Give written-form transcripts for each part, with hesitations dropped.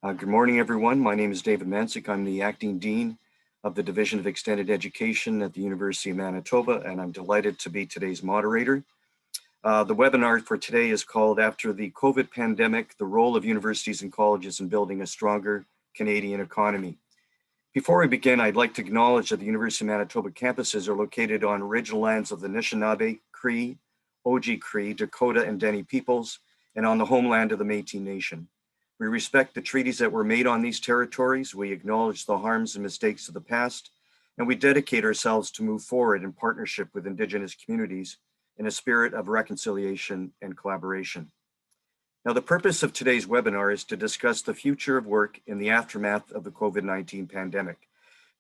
Good morning, everyone. My name is David Mancic. I'm the Acting Dean of the Division of Extended Education at the University of Manitoba, and I'm delighted to be today's moderator. The webinar for today is called After the COVID Pandemic, the Role of Universities and Colleges in Building a Stronger Canadian Economy. Before we begin, I'd like to acknowledge that the University of Manitoba campuses are located on original lands of the Anishinaabe, Cree, Oji-Cree, Dakota, and Dene peoples, and on the homeland of the Métis Nation. We respect the treaties that were made on these territories. We acknowledge the harms and mistakes of the past, and we dedicate ourselves to move forward in partnership with Indigenous communities in a spirit of reconciliation and collaboration. Now, the purpose of today's webinar is to discuss the future of work in the aftermath of the COVID-19 pandemic.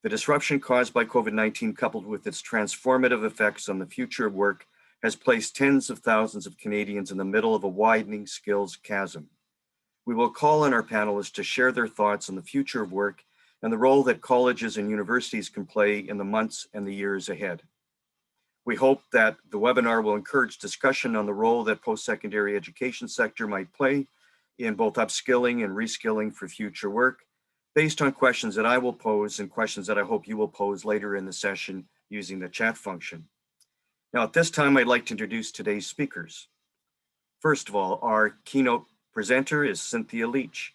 The disruption caused by COVID-19, coupled with its transformative effects on the future of work, has placed tens of thousands of Canadians in the middle of a widening skills chasm. We will call on our panelists to share their thoughts on the future of work and the role that colleges and universities can play in the months and the years ahead. We hope that the webinar will encourage discussion on the role that post-secondary education sector might play in both upskilling and reskilling for future work, based on questions that I will pose and questions that I hope you will pose later in the session using the chat function. Now, at this time, I'd like to introduce today's speakers. First of all, our keynote presenter is Cynthia Leach.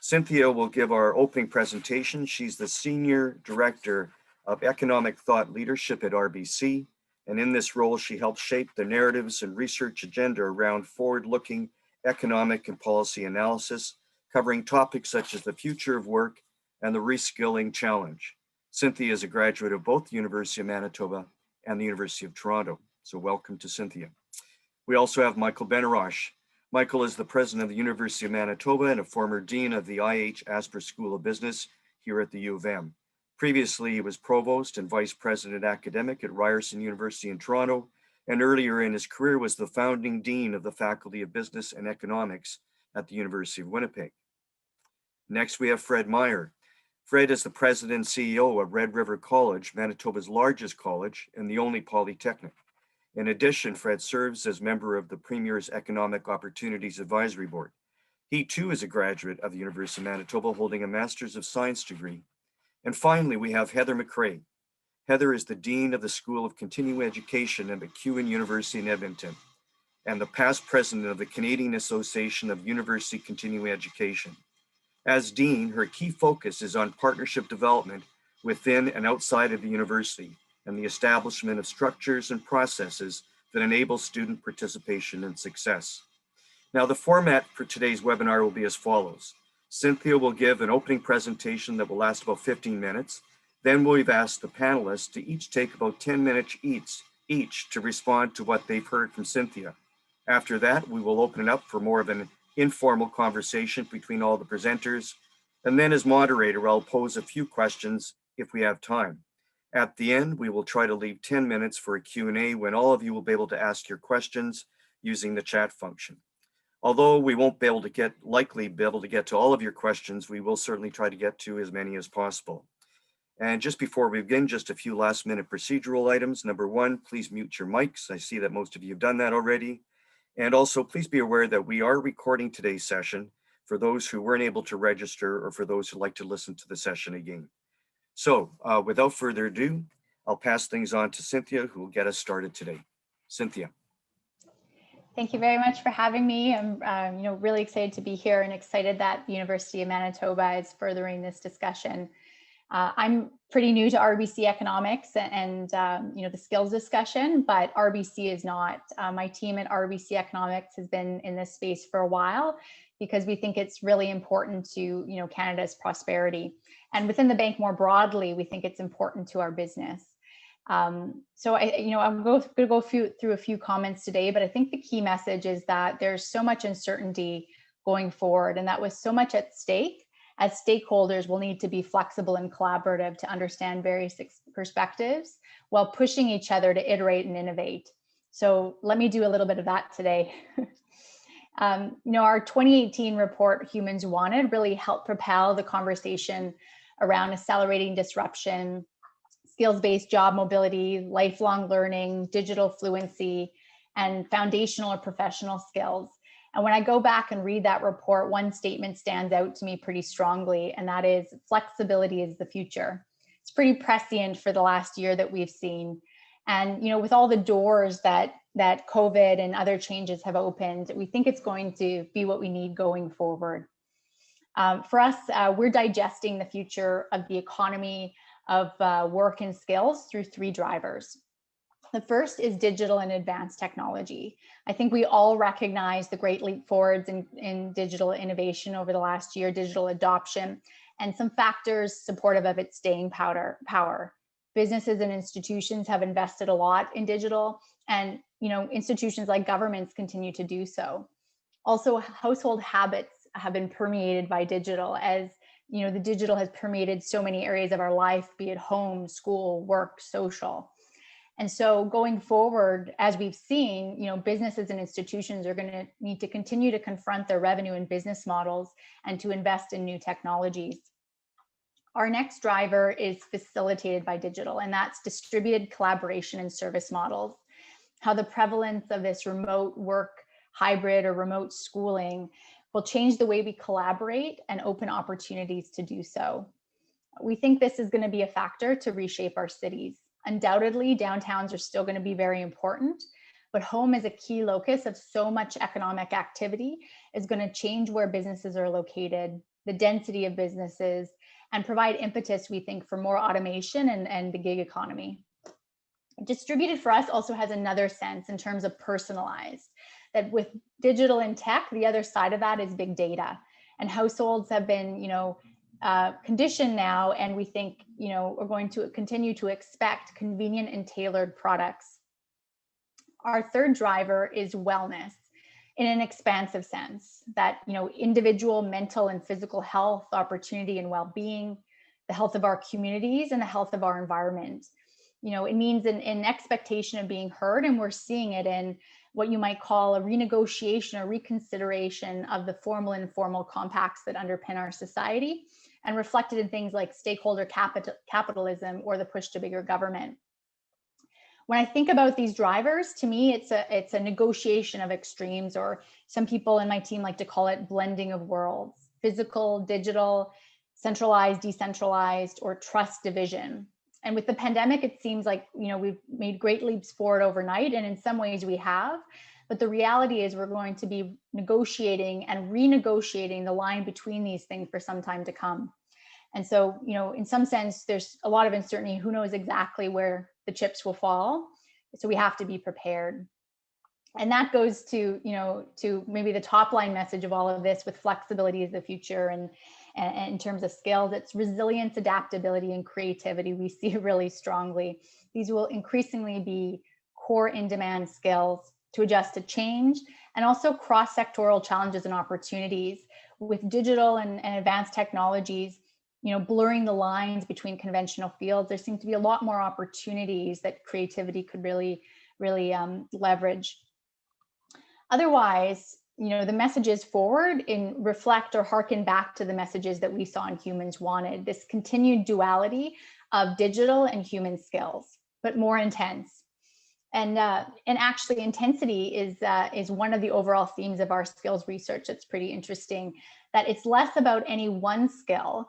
Cynthia will give our opening presentation. She's the Senior Director of Economic Thought Leadership at RBC, and in this role, she helps shape the narratives and research agenda around forward-looking economic and policy analysis, covering topics such as the future of work and the reskilling challenge. Cynthia is a graduate of both the University of Manitoba and the University of Toronto, so welcome to Cynthia. We also have Michael Benarroch. Michael is the president of the University of Manitoba and a former dean of the IH Asper School of Business here at the U of M. Previously, he was provost and vice president academic at Ryerson University in Toronto, and earlier in his career was the founding dean of the Faculty of Business and Economics at the University of Winnipeg. Next, we have Fred Meier. Fred is the president and CEO of Red River College, Manitoba's largest college and the only polytechnic. In addition, Fred serves as member of the Premier's Economic Opportunities Advisory Board. He too is a graduate of the University of Manitoba, holding a Master's of Science degree. And finally, we have Heather McRae. Heather is the Dean of the School of Continuing Education at MacEwan University in Edmonton, and the past president of the Canadian Association of University Continuing Education. As Dean, her key focus is on partnership development within and outside of the university, and the establishment of structures and processes that enable student participation and success. Now, the format for today's webinar will be as follows. Cynthia will give an opening presentation that will last about 15 minutes. Then we've asked the panelists to each take about 10 minutes each to respond to what they've heard from Cynthia. After that, we will open it up for more of an informal conversation between all the presenters. And then as moderator, I'll pose a few questions if we have time. At the end, we will try to leave 10 minutes for a Q&A when all of you will be able to ask your questions using the chat function. Although we won't likely be able to get to all of your questions, we will certainly try to get to as many as possible. And just before we begin, just a few last minute procedural items. Number one, please mute your mics. I see that most of you have done that already. And also please be aware that we are recording today's session for those who weren't able to register or for those who'd like to listen to the session again. So without further ado, I'll pass things on to Cynthia, who will get us started today. Cynthia. Thank you very much for having me. I'm really excited to be here and excited that the University of Manitoba is furthering this discussion. I'm pretty new to RBC economics and the skills discussion, but RBC is not. My team at RBC economics has been in this space for a while because we think it's really important to Canada's prosperity. And within the bank more broadly, we think it's important to our business. So I'm going to go through a few comments today, but I think the key message is that there's so much uncertainty going forward, and that with so much at stake, as stakeholders will need to be flexible and collaborative to understand various perspectives while pushing each other to iterate and innovate. So let me do a little bit of that today. Our 2018 report, Humans Wanted, really helped propel the conversation around accelerating disruption, skills-based job mobility, lifelong learning, digital fluency, and foundational or professional skills. And when I go back and read that report, one statement stands out to me pretty strongly, and that is flexibility is the future. It's pretty prescient for the last year that we've seen. And, with all the doors that COVID and other changes have opened, we think it's going to be what we need going forward. For us, we're digesting the future of the economy of work and skills through 3 drivers. The first is digital and advanced technology. I think we all recognize the great leap forwards in digital innovation over the last year, digital adoption, and some factors supportive of its staying power. Businesses and institutions have invested a lot in digital, and institutions like governments continue to do so. Also, household habits have been permeated by digital, as the digital has permeated so many areas of our life, be it home, school, work, social. And so going forward, as we've seen, businesses and institutions are going to need to continue to confront their revenue and business models and to invest in new technologies. Our next driver is facilitated by digital, and that's distributed collaboration and service models. How the prevalence of this remote work, hybrid or remote schooling will change the way we collaborate and open opportunities to do so. We think this is going to be a factor to reshape our cities. Undoubtedly, downtowns are still going to be very important, but home as a key locus of so much economic activity is going to change where businesses are located, the density of businesses, and provide impetus, we think, for more automation and the gig economy. Distributed for us also has another sense in terms of personalized, that with digital and tech, the other side of that is big data. And households have been, conditioned now, and we think, we're going to continue to expect convenient and tailored products. Our third driver is wellness in an expansive sense, that, individual mental and physical health, opportunity and well-being, the health of our communities, and the health of our environment. It means an expectation of being heard, and we're seeing it in what you might call a renegotiation or reconsideration of the formal and informal compacts that underpin our society, and reflected in things like stakeholder capitalism or the push to bigger government. When I think about these drivers, to me, it's a negotiation of extremes, or some people in my team like to call it blending of worlds: physical, digital, centralized, decentralized, or trust division. And with the pandemic, it seems like, we've made great leaps forward overnight, and in some ways we have. But the reality is we're going to be negotiating and renegotiating the line between these things for some time to come. And so, in some sense, there's a lot of uncertainty. Who knows exactly where the chips will fall? So we have to be prepared. And that goes to, to maybe the top line message of all of this, with flexibility is the future. And in terms of skills, it's resilience, adaptability, and creativity. We see really strongly. These will increasingly be core in-demand skills to adjust to change, and also cross-sectoral challenges and opportunities. With digital and advanced technologies, blurring the lines between conventional fields, there seems to be a lot more opportunities that creativity could really leverage. Otherwise, the messages forward reflect or harken back to the messages that we saw in Humans Wanted, this continued duality of digital and human skills, but more intense. And actually, intensity is one of the overall themes of our skills research. It's pretty interesting that it's less about any one skill,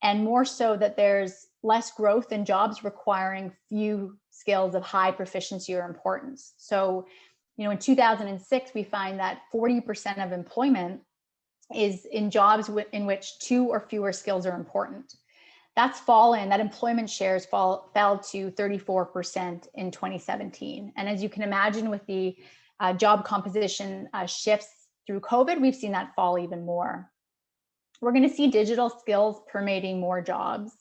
and more so that there's less growth in jobs requiring few skills of high proficiency or importance. So, in 2006, we find that 40% of employment is in jobs in which 2 or fewer skills are important. That employment shares fell to 34% in 2017. And as you can imagine, with the job composition shifts through COVID, we've seen that fall even more. We're going to see digital skills permeating more jobs.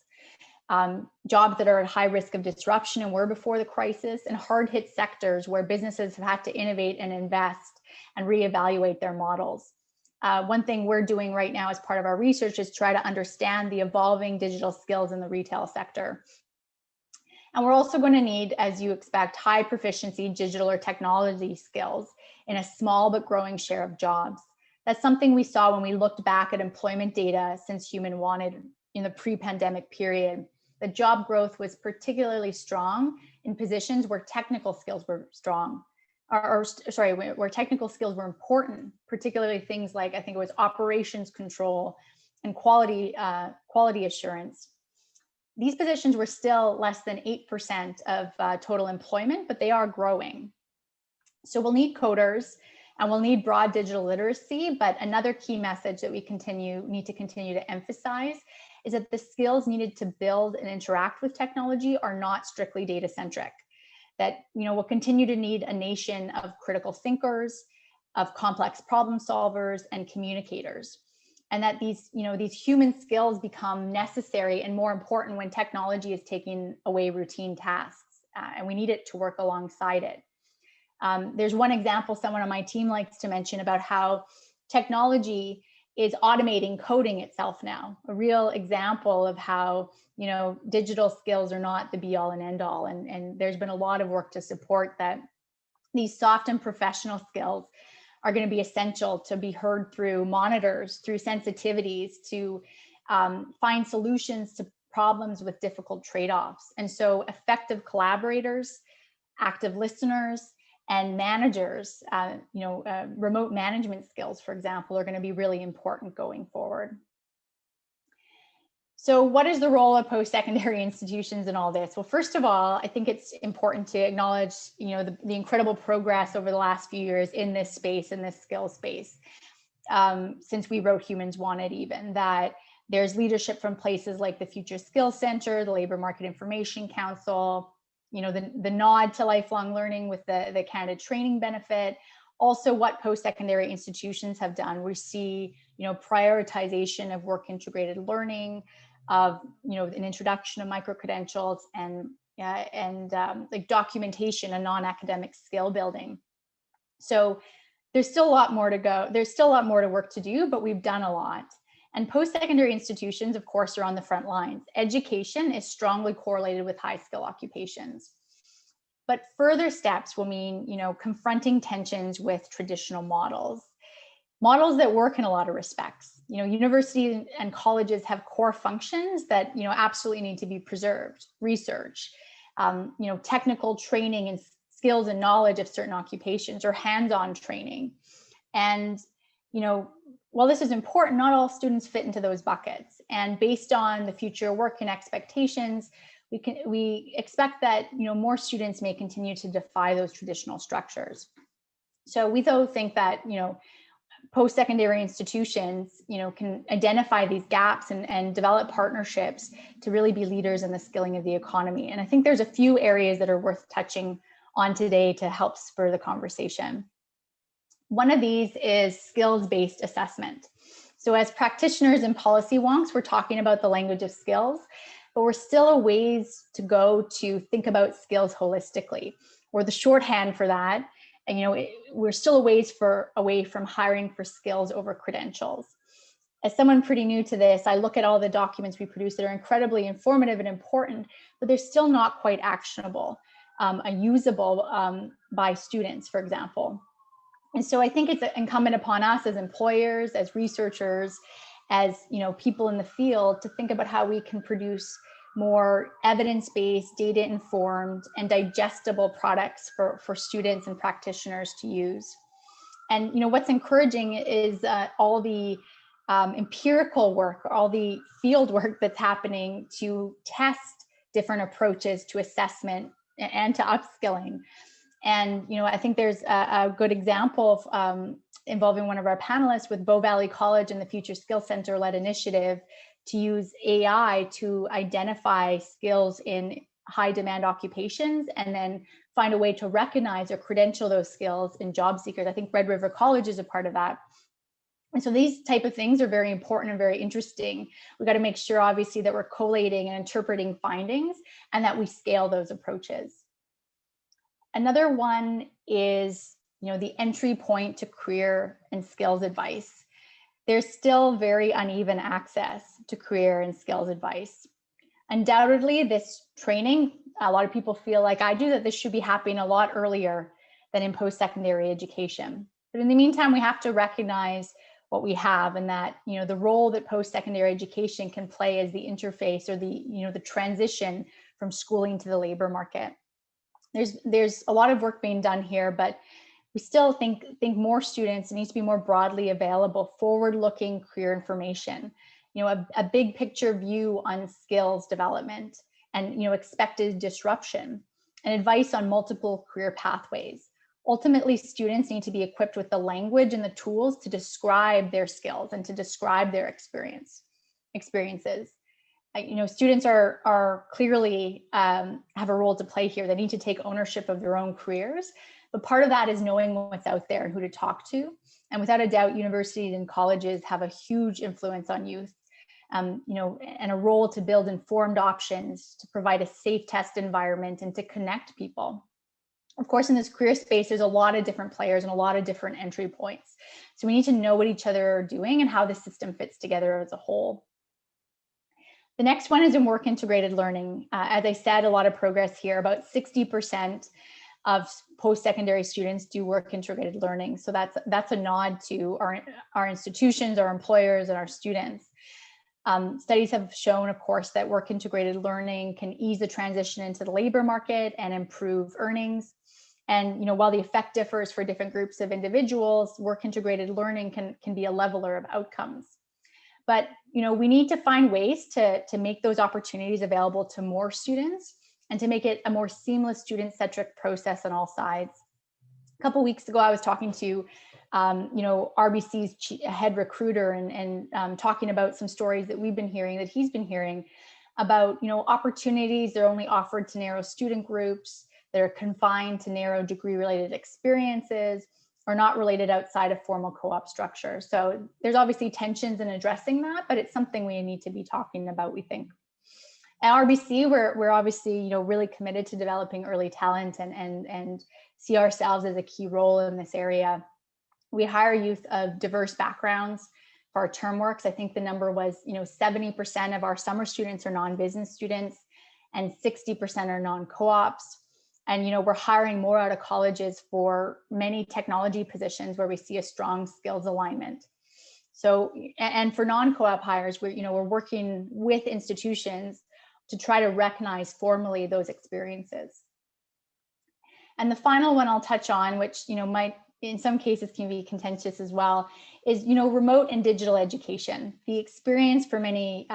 Jobs that are at high risk of disruption and were before the crisis, and hard hit sectors where businesses have had to innovate and invest and reevaluate their models. One thing we're doing right now as part of our research is try to understand the evolving digital skills in the retail sector. And we're also going to need, as you expect, high proficiency digital or technology skills in a small but growing share of jobs. That's something we saw when we looked back at employment data since Humans Wanted in the pre-pandemic period. The job growth was particularly strong in positions where technical skills were strong. where technical skills were important, particularly things like, I think it was operations control and quality assurance. These positions were still less than 8% of total employment, but they are growing. So we'll need coders and we'll need broad digital literacy, but another key message that we need to continue to emphasize is that the skills needed to build and interact with technology are not strictly data centric. That, we'll continue to need a nation of critical thinkers, of complex problem solvers and communicators. And that these human skills become necessary and more important when technology is taking away routine tasks, and we need it to work alongside it. There's one example someone on my team likes to mention about how technology is automating coding itself now, a real example of how digital skills are not the be all and end all. And there's been a lot of work to support that these soft and professional skills are going to be essential to be heard through monitors, through sensitivities, to find solutions to problems with difficult trade-offs. And so effective collaborators, active listeners, and managers, remote management skills, for example, are going to be really important going forward. So what is the role of post-secondary institutions in all this? Well, first of all, I think it's important to acknowledge, the incredible progress over the last few years in this space, in this skill space, since we wrote Humans Wanted even, that there's leadership from places like the Future Skills Center, the Labor Market Information Council, the nod to lifelong learning with the Canada Training Benefit. Also, what post-secondary institutions have done, we see, prioritization of work integrated learning, of an introduction of micro-credentials and like documentation and non-academic skill building. So there's still a lot more to go. There's still a lot more to work to do, but we've done a lot. And post-secondary institutions, of course, are on the front lines. Education is strongly correlated with high skill occupations. But further steps will mean, confronting tensions with traditional models that work in a lot of respects. Universities and colleges have core functions that, absolutely need to be preserved. Research, technical training and skills and knowledge of certain occupations, or hands-on training. And, while this is important, not all students fit into those buckets. And based on the future work and expectations, we expect that, more students may continue to defy those traditional structures. So we though think that, post-secondary institutions, can identify these gaps and develop partnerships to really be leaders in the skilling of the economy. And I think there's a few areas that are worth touching on today to help spur the conversation. One of these is skills-based assessment. So as practitioners and policy wonks, we're talking about the language of skills, but we're still a ways to go to think about skills holistically, or the shorthand for that. And, we're still a ways away from hiring for skills over credentials. As someone pretty new to this, I look at all the documents we produce that are incredibly informative and important, but they're still not quite actionable, usable by students, for example. And so I think it's incumbent upon us as employers, as researchers, as people in the field, to think about how we can produce more evidence-based, data-informed, and digestible products for students and practitioners to use. And what's encouraging is all the empirical work, all the field work that's happening to test different approaches to assessment and to upskilling. And I think there's a good example of involving one of our panelists with Bow Valley College and the Future Skills Center led initiative to use AI to identify skills in high demand occupations and then find a way to recognize or credential those skills in job seekers. I think Red River College is a part of that. And so these type of things are very important and very interesting. We've got to make sure, obviously, that we're collating and interpreting findings and that we scale those approaches. Another one is, the entry point to career and skills advice. There's still very uneven access to career and skills advice. Undoubtedly, this training, a lot of people feel like I do, that this should be happening a lot earlier than in post-secondary education. But in the meantime, we have to recognize what we have, and that, the role that post-secondary education can play as the interface or the transition from schooling to the labor market. There's a lot of work being done here, but we still think more students need to be more broadly available, forward-looking career information, a big picture view on skills development and expected disruption, and advice on multiple career pathways. Ultimately, students need to be equipped with the language and the tools to describe their skills and to describe their experiences. Students are clearly have a role to play here. They need to take ownership of their own careers, but part of that is knowing what's out there and who to talk to. And without a doubt, universities and colleges have a huge influence on youth, and a role to build informed options, to provide a safe test environment, and to connect people. Of course, in this career space, there's a lot of different players and a lot of different entry points. So we need to know what each other are doing and how the system fits together as a whole. The next one is in work integrated learning. As I said, a lot of progress here. About 60% of post-secondary students do work integrated learning. So that's a nod to our institutions, our employers, and our students. Studies have shown, of course, that work integrated learning can ease the transition into the labor market and improve earnings. And while the effect differs for different groups of individuals, work integrated learning can be a leveler of outcomes. But we need to find ways to make those opportunities available to more students and to make it a more seamless student-centric process on all sides. A couple of weeks ago, I was talking to RBC's head recruiter and talking about some stories that we've been hearing, that he's been hearing about, opportunities that are only offered to narrow student groups, that are confined to narrow degree-related experiences, or not related outside of formal co-op structure. So there's obviously tensions in addressing that, but it's something we need to be talking about, we think. At RBC, we're obviously really committed to developing early talent and see ourselves as a key role in this area. We hire youth of diverse backgrounds for our term works. I think the number was 70% of our summer students are non-business students and 60% are non-co-ops. And we're hiring more out of colleges for many technology positions where we see a strong skills alignment. So, and for non-co-op hires, we're working with institutions to try to recognize formally those experiences. And the final one I'll touch on, which might in some cases can be contentious as well, is remote and digital education. The experience for many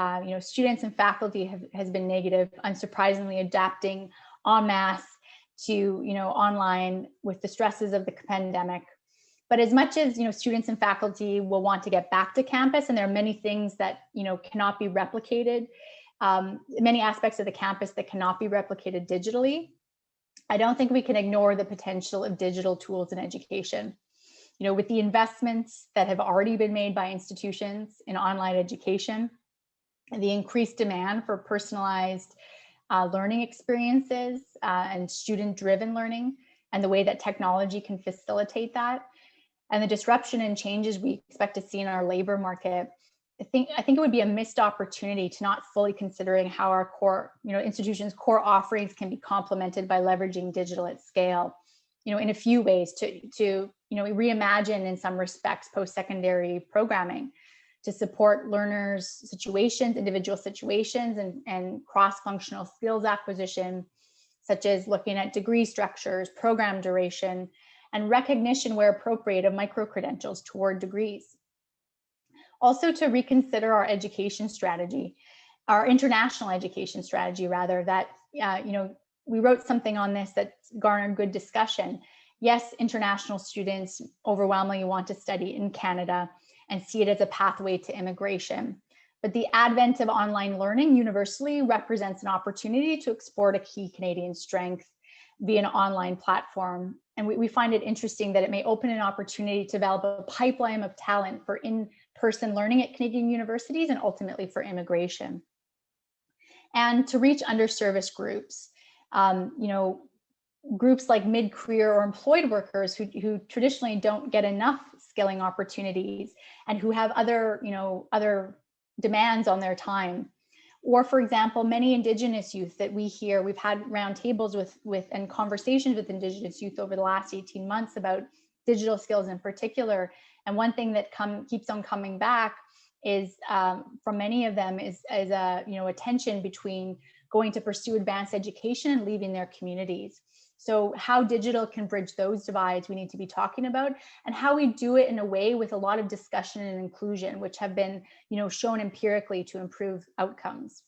students and faculty has been negative, unsurprisingly adapting en masse to online with the stresses of the pandemic. But as much as students and faculty will want to get back to campus, and there are many things that cannot be replicated, many aspects of the campus that cannot be replicated digitally, I don't think we can ignore the potential of digital tools in education. With the investments that have already been made by institutions in online education, and the increased demand for personalized learning experiences and student-driven learning, and the way that technology can facilitate that, and the disruption and changes we expect to see in our labor market, I think it would be a missed opportunity to not fully considering how our core, institutions' core offerings can be complemented by leveraging digital at scale, in a few ways to reimagine in some respects post-secondary programming to support learners' situations, individual situations, and cross-functional skills acquisition, such as looking at degree structures, program duration, and recognition where appropriate of micro-credentials toward degrees. Also to reconsider our education strategy, our international education strategy rather, that, we wrote something on this that garnered good discussion. Yes, international students overwhelmingly want to study in Canada and see it as a pathway to immigration. But the advent of online learning universally represents an opportunity to export a key Canadian strength via an online platform. And we find it interesting that it may open an opportunity to develop a pipeline of talent for in-person learning at Canadian universities and ultimately for immigration. And to reach underserviced groups, groups like mid-career or employed workers who traditionally don't get enough skilling opportunities and who have other demands on their time. Or for example, many Indigenous youth that we hear, we've had roundtables with and conversations with Indigenous youth over the last 18 months about digital skills in particular. And one thing that keeps on coming back is from many of them is a tension between going to pursue advanced education and leaving their communities. So how digital can bridge those divides we need to be talking about, and how we do it in a way with a lot of discussion and inclusion, which have been, shown empirically to improve outcomes.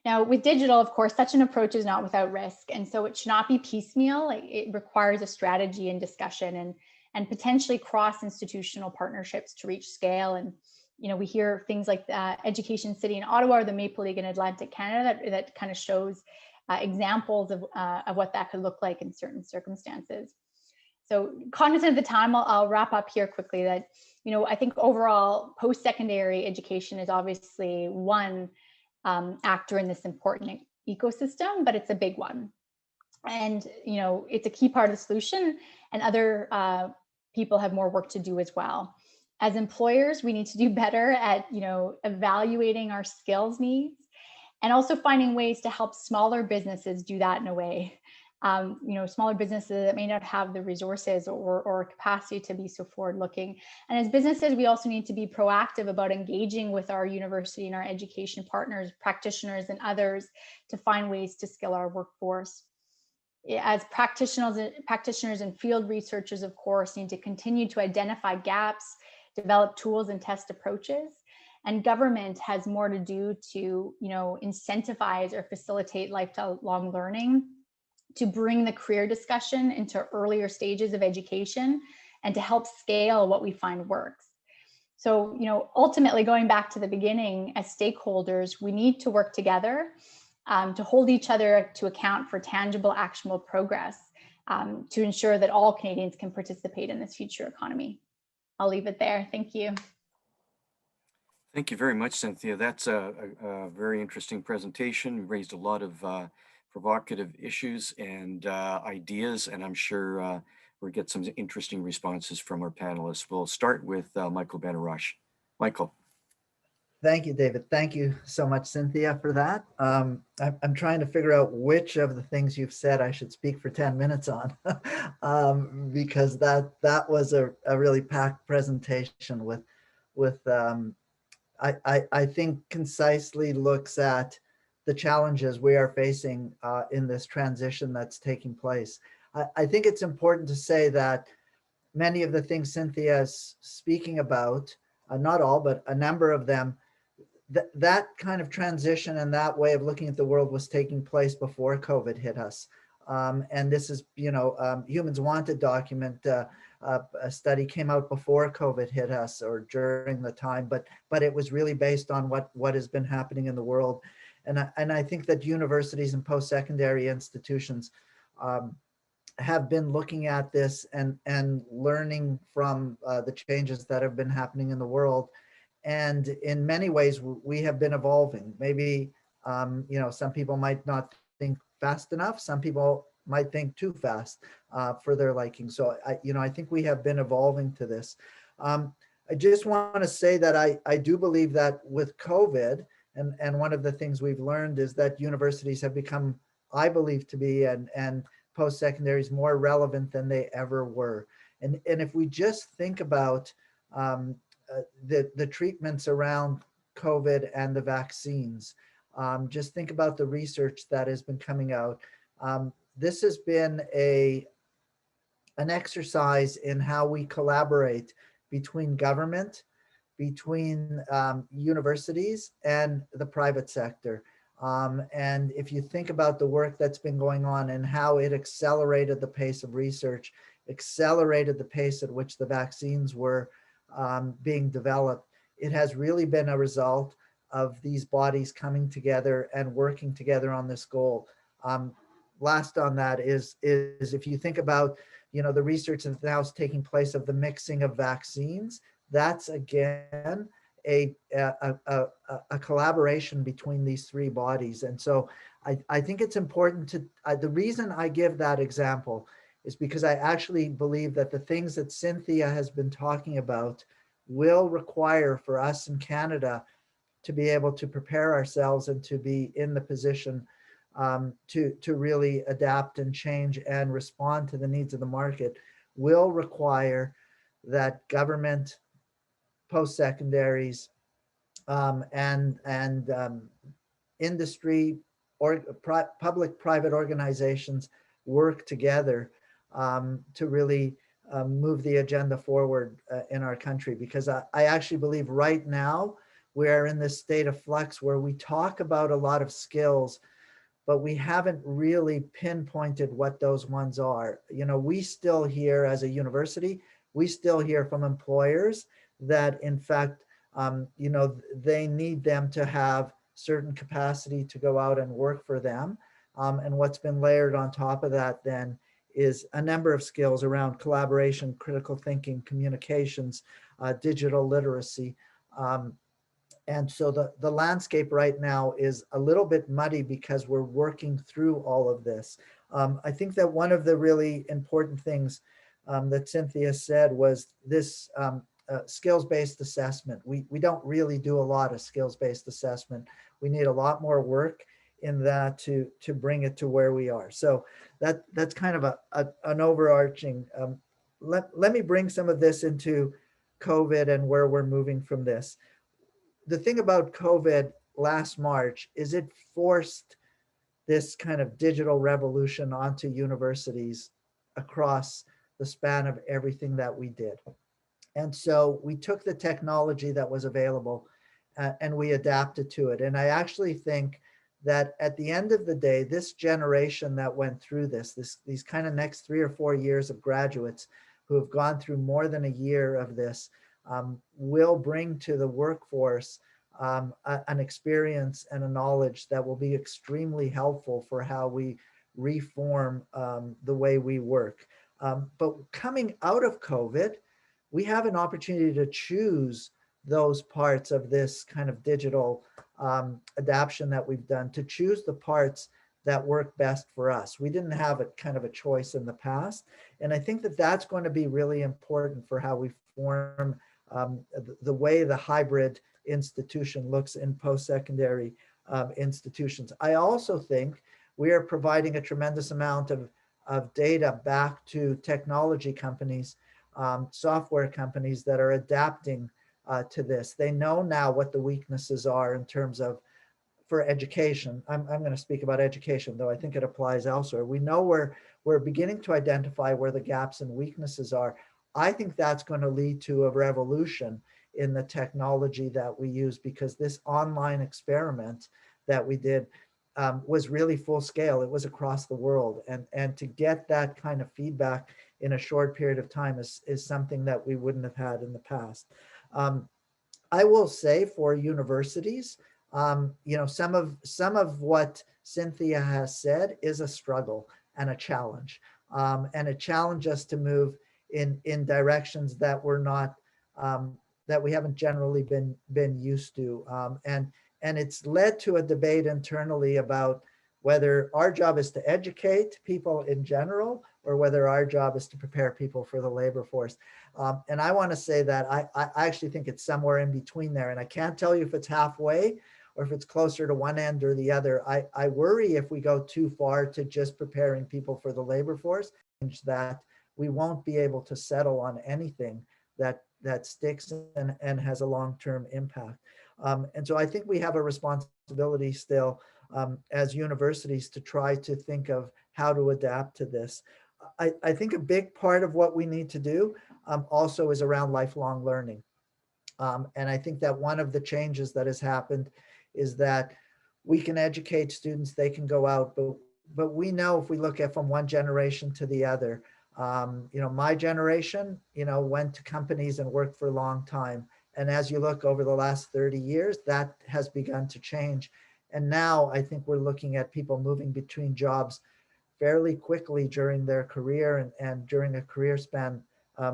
Now, with digital, of course, such an approach is not without risk. And so it should not be piecemeal. It requires a strategy and discussion and potentially cross-institutional partnerships to reach scale. And, we hear things like Education City in Ottawa or the Maple League in Atlantic Canada that kind of shows examples of what that could look like in certain circumstances. So cognizant of the time, I'll wrap up here quickly that, I think overall post-secondary education is obviously one actor in this important ecosystem, but it's a big one. And, it's a key part of the solution, and other people have more work to do as well. As employers, we need to do better at, evaluating our skills needs, and also finding ways to help smaller businesses do that in a way. Smaller businesses that may not have the resources or capacity to be so forward-looking. And as businesses, we also need to be proactive about engaging with our university and our education partners, practitioners, and others to find ways to skill our workforce. As practitioners and field researchers, of course, need to continue to identify gaps, develop tools and test approaches. And government has more to do to, incentivize or facilitate lifelong learning, to bring the career discussion into earlier stages of education, and to help scale what we find works. So, ultimately, going back to the beginning, as stakeholders, we need to work together to hold each other to account for tangible, actionable progress to ensure that all Canadians can participate in this future economy. I'll leave it there. Thank you. Thank you very much, Cynthia. That's a very interesting presentation. You raised a lot of provocative issues and ideas, and I'm sure we'll get some interesting responses from our panelists. We'll start with Michael Benarroch. Michael. Thank you, David. Thank you so much, Cynthia, for that. I'm trying to figure out which of the things you've said I should speak for 10 minutes on, because that was a really packed presentation with I think concisely looks at the challenges we are facing in this transition that's taking place. I think it's important to say that many of the things Cynthia is speaking about, not all, but a number of them, that kind of transition and that way of looking at the world was taking place before COVID hit us. And this is, Humans Wanted document, a study came out before COVID hit us or during the time, but it was really based on what has been happening in the world. And I think that universities and post-secondary institutions have been looking at this and learning from the changes that have been happening in the world. And in many ways, we have been evolving. Maybe, some people might not think fast enough. Some people might think too fast for their liking. So, I think we have been evolving to this. I just want to say that I do believe that with COVID, and one of the things we've learned is that universities have become, I believe to be, and post-secondaries more relevant than they ever were. And if we just think about the treatments around COVID and the vaccines, just think about the research that has been coming out. This has been an exercise in how we collaborate between government, between universities and the private sector. And if you think about the work that's been going on and how it accelerated the pace of research, accelerated the pace at which the vaccines were being developed, it has really been a result of these bodies coming together and working together on this goal. Last on that is if you think about, the research that's now taking place of the mixing of vaccines, that's again a collaboration between these three bodies. And so I think it's important to, the reason I give that example is because I actually believe that the things that Cynthia has been talking about will require for us in Canada to be able to prepare ourselves and to be in the position to really adapt and change and respond to the needs of the market, will require that government, post-secondaries, and industry or public-private organizations work together to really move the agenda forward in our country. Because I actually believe right now we're in this state of flux where we talk about a lot of skills, but we haven't really pinpointed what those ones are. You know, we still hear as a university, we still hear from employers that in fact, you know, they need them to have certain capacity to go out and work for them. And what's been layered on top of that then is a number of skills around collaboration, critical thinking, communications, digital literacy. And so the landscape right now is a little bit muddy because we're working through all of this. I think that one of the really important things that Cynthia said was this skills-based assessment. We don't really do a lot of skills-based assessment. We need a lot more work in that to bring it to where we are. So that's kind of an overarching, let me bring some of this into COVID and where we're moving from this. The thing about COVID last March is it forced this kind of digital revolution onto universities across the span of everything that we did. And so we took the technology that was available and we adapted to it. And I actually think that at the end of the day, this generation that went through these kind of next 3 or 4 years of graduates who have gone through more than a year of this, will bring to the workforce an experience and a knowledge that will be extremely helpful for how we reform the way we work. But coming out of COVID, we have an opportunity to choose those parts of this kind of digital adaptation that we've done, to choose the parts that work best for us. We didn't have a kind of a choice in the past. And I think that that's going to be really important for how we form the way the hybrid institution looks in post-secondary institutions. I also think we are providing a tremendous amount of data back to technology companies, software companies that are adapting to this. They know now what the weaknesses are in terms of, for education. I'm going to speak about education, though I think it applies elsewhere. We know we're beginning to identify where the gaps and weaknesses are. I think that's going to lead to a revolution in the technology that we use, because this online experiment that we did was really full scale. It was across the world. And to get that kind of feedback in a short period of time is something that we wouldn't have had in the past. I will say for universities, you know, some of what Cynthia has said is a struggle and a challenge, and it challenged us to move in directions that we're not, that we haven't generally been used to. And it's led to a debate internally about whether our job is to educate people in general or whether our job is to prepare people for the labor force. And I want to say that I actually think it's somewhere in between there. And I can't tell you if it's halfway or if it's closer to one end or the other. I worry if we go too far to just preparing people for the labor force, that we won't be able to settle on anything that sticks and has a long-term impact. And so I think we have a responsibility still as universities to try to think of how to adapt to this. I think a big part of what we need to do also is around lifelong learning. And I think that one of the changes that has happened is that we can educate students, they can go out, but we know if we look at from one generation to the other, you know, my generation, you know, went to companies and worked for a long time. And as you look over the last 30 years, that has begun to change. And now I think we're looking at people moving between jobs fairly quickly during their career and during a career span,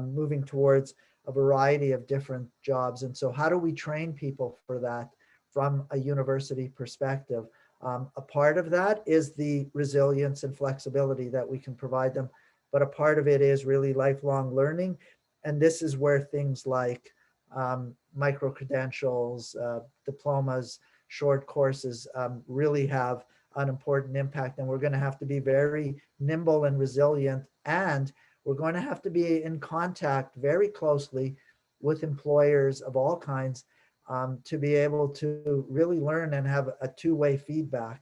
moving towards a variety of different jobs. And so how do we train people for that from a university perspective? A part of that is the resilience and flexibility that we can provide them, but a part of it is really lifelong learning. And this is where things like micro-credentials, diplomas, short courses really have an important impact. And we're going to have to be very nimble and resilient, and we're going to have to be in contact very closely with employers of all kinds to be able to really learn and have a two-way feedback.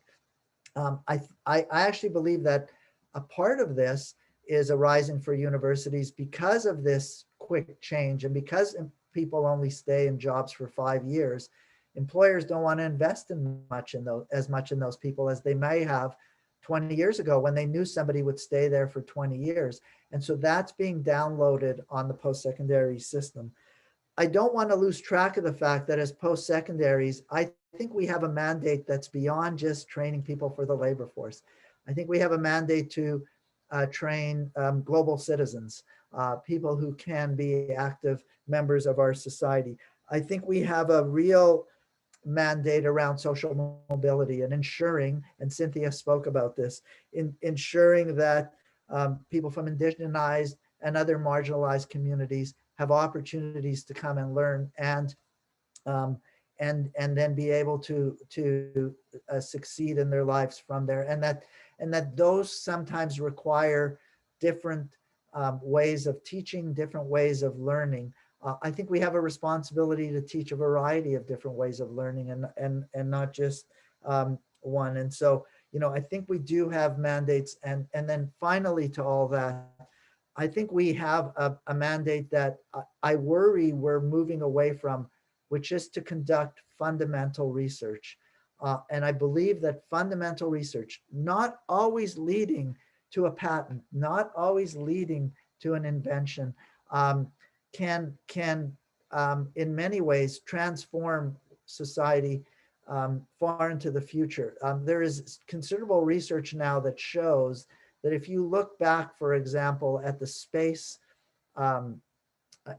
I actually believe that a part of this is arising for universities because of this quick change, and because people only stay in jobs for 5 years, employers don't want to invest as much in those people as they may have 20 years ago when they knew somebody would stay there for 20 years. And so that's being downloaded on the post-secondary system. I don't want to lose track of the fact that as post-secondaries, I think we have a mandate that's beyond just training people for the labor force. I think we have a mandate to train global citizens, people who can be active members of our society. I think we have a real mandate around social mobility and ensuring, and Cynthia spoke about this, ensuring that people from indigenized and other marginalized communities have opportunities to come and learn and then be able to succeed in their lives from there, and that those sometimes require different ways of teaching, different ways of learning. I think we have a responsibility to teach a variety of different ways of learning and not just one. And so, I think we do have mandates. And then finally to all that, I think we have a mandate that I worry we're moving away from, which is to conduct fundamental research. And I believe that fundamental research, not always leading to a patent, not always leading to an invention, can in many ways transform society far into the future. There is considerable research now that shows that if you look back, for example, at the space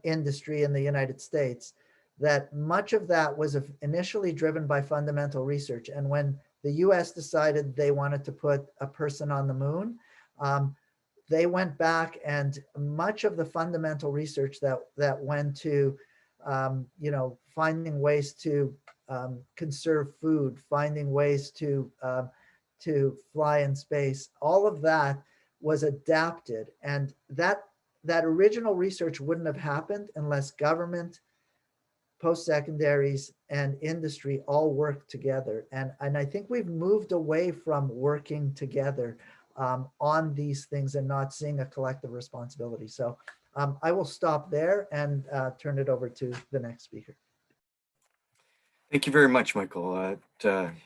industry in the United States, that much of that was initially driven by fundamental research. And when the US decided they wanted to put a person on the moon, they went back, and much of the fundamental research that went to, finding ways to conserve food, finding ways to fly in space, all of that was adapted. And that original research wouldn't have happened unless government, post-secondaries, and industry all worked together. And I think we've moved away from working together on these things and not seeing a collective responsibility. So I will stop there and turn it over to the next speaker. Thank you very much, Michael.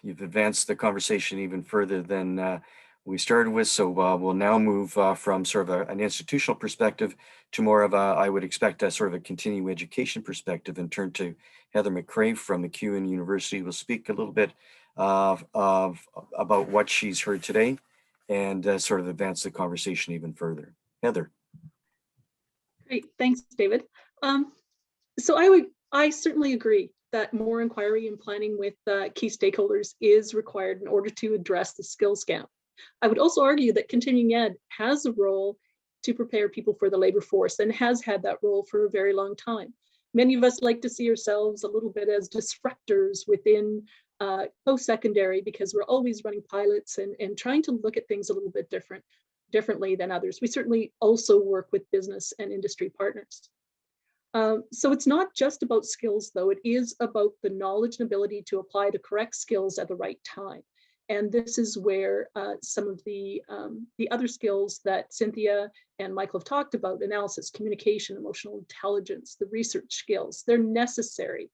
You've advanced the conversation even further than we started with. So we'll now move from sort of an institutional perspective to more of I would expect a sort of a continuing education perspective, and turn to Heather McRae from MacEwan University, who will speak a little bit about what she's heard today and sort of advance the conversation even further. Heather. Great, thanks, David. So I certainly agree that more inquiry and planning with key stakeholders is required in order to address the skills gap. I would also argue that continuing ed has a role to prepare people for the labor force and has had that role for a very long time. Many of us like to see ourselves a little bit as disruptors within post-secondary, because we're always running pilots and trying to look at things a little bit differently than others. We certainly also work with business and industry partners. So it's not just about skills, though. It is about the knowledge and ability to apply the correct skills at the right time. And this is where some of the other skills that Cynthia and Michael have talked about, analysis, communication, emotional intelligence, the research skills, they're necessary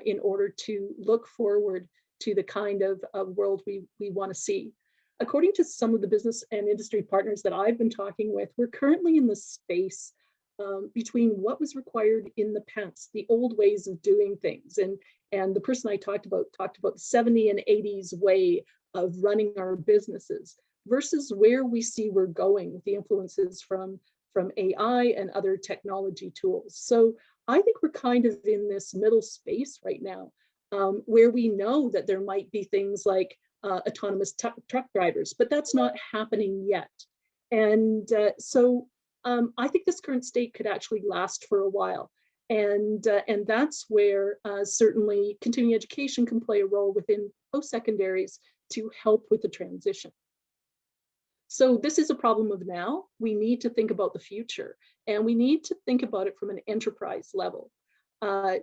in order to look forward to the kind of world we want to see. According to some of the business and industry partners that I've been talking with, we're currently in the space between what was required in the past, the old ways of doing things. And the person I talked about the 70s and 80s way of running our businesses versus where we see we're going with the influences from AI and other technology tools. So I think we're kind of in this middle space right now, where we know that there might be things like autonomous truck drivers, but that's not happening yet. And so I think this current state could actually last for a while. And that's where certainly continuing education can play a role within post-secondaries to help with the transition. So this is a problem of now. We need to think about the future, and we need to think about it from an enterprise level and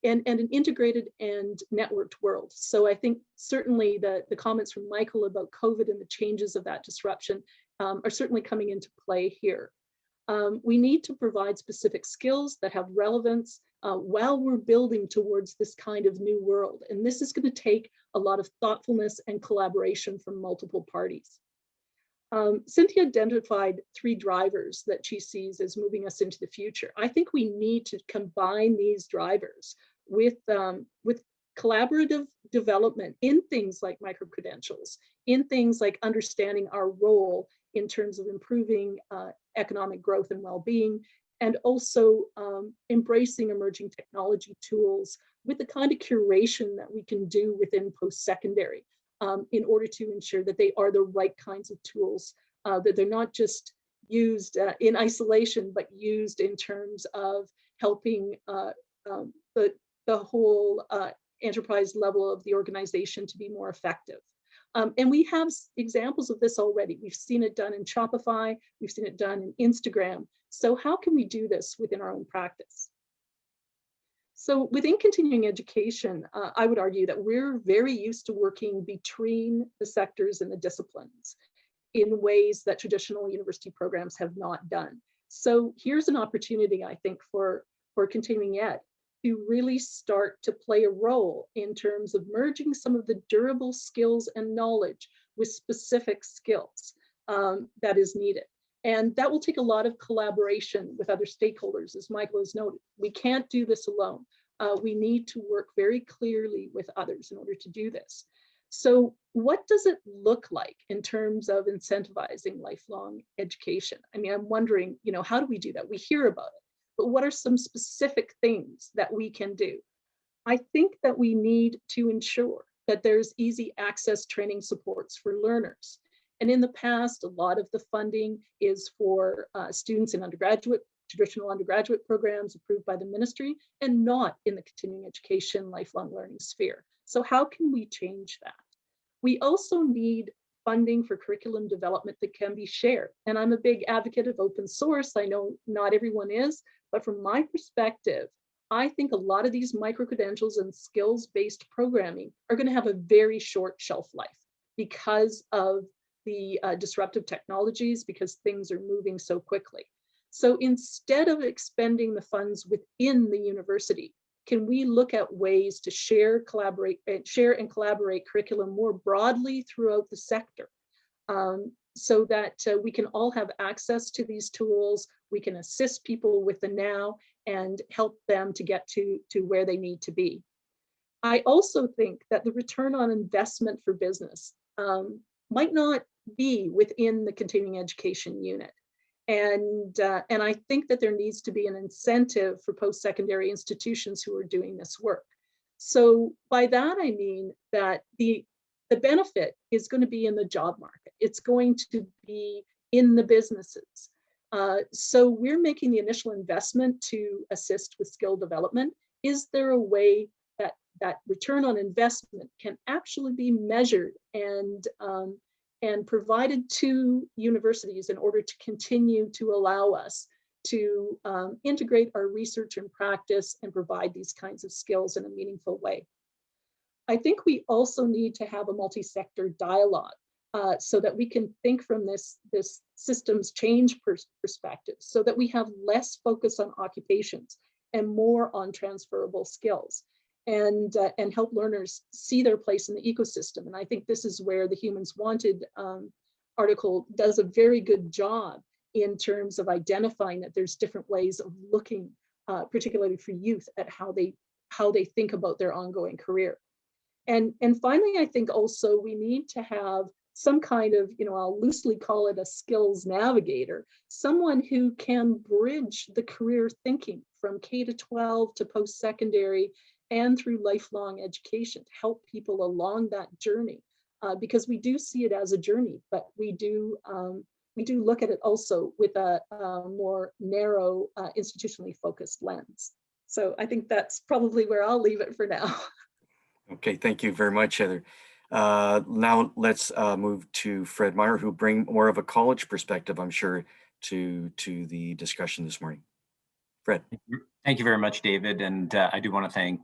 an integrated and networked world. So I think certainly the comments from Michael about COVID and the changes of that disruption are certainly coming into play here. We need to provide specific skills that have relevance while we're building towards this kind of new world. And this is going to take a lot of thoughtfulness and collaboration from multiple parties. Cynthia identified 3 drivers that she sees as moving us into the future. I think we need to combine these drivers with collaborative development in things like micro-credentials, in things like understanding our role in terms of improving economic growth and well-being, and also embracing emerging technology tools with the kind of curation that we can do within post-secondary in order to ensure that they are the right kinds of tools, that they're not just used in isolation, but used in terms of helping the whole enterprise level of the organization to be more effective. And we have examples of this already. We've seen it done in Shopify, we've seen it done in Instagram. So how can we do this within our own practice? So within continuing education, I would argue that we're very used to working between the sectors and the disciplines in ways that traditional university programs have not done. So here's an opportunity, I think, for continuing ed to really start to play a role in terms of merging some of the durable skills and knowledge with specific skills that is needed. And that will take a lot of collaboration with other stakeholders, as Michael has noted. We can't do this alone. We need to work very clearly with others in order to do this. So what does it look like in terms of incentivizing lifelong education? I mean, I'm wondering, how do we do that? We hear about it, but what are some specific things that we can do? I think that we need to ensure that there's easy access training supports for learners. And in the past, a lot of the funding is for students in traditional undergraduate programs approved by the ministry, and not in the continuing education, lifelong learning sphere. So how can we change that? We also need funding for curriculum development that can be shared. And I'm a big advocate of open source. I know not everyone is, but from my perspective, I think a lot of these micro-credentials and skills-based programming are going to have a very short shelf life because of the disruptive technologies, because things are moving so quickly. So instead of expending the funds within the university, can we look at ways to share and collaborate curriculum more broadly throughout the sector, so that we can all have access to these tools, we can assist people with the now and help them to get to where they need to be. I also think that the return on investment for business might not be within the continuing education unit. And I think that there needs to be an incentive for post-secondary institutions who are doing this work. So by that, I mean that the benefit is going to be in the job market. It's going to be in the businesses. So we're making the initial investment to assist with skill development. Is there a way that return on investment can actually be measured and provided to universities in order to continue to allow us to integrate our research and practice and provide these kinds of skills in a meaningful way? I think we also need to have a multi-sector dialogue so that we can think from this systems change perspective, so that we have less focus on occupations and more on transferable skills, and help learners see their place in the ecosystem. And I think this is where the Humans Wanted article does a very good job in terms of identifying that there's different ways of looking, particularly for youth, at how they think about their ongoing career. And finally, I think also we need to have some kind of, I'll loosely call it a skills navigator, someone who can bridge the career thinking from K to 12 to post-secondary and through lifelong education to help people along that journey, because we do see it as a journey, but we do look at it also with a more narrow, institutionally focused lens. So I think that's probably where I'll leave it for now. Okay, thank you very much, Heather. Now let's move to Fred Meier, who bring more of a college perspective, I'm sure, to the discussion this morning. Fred. Thank you very much, David. And I do want to thank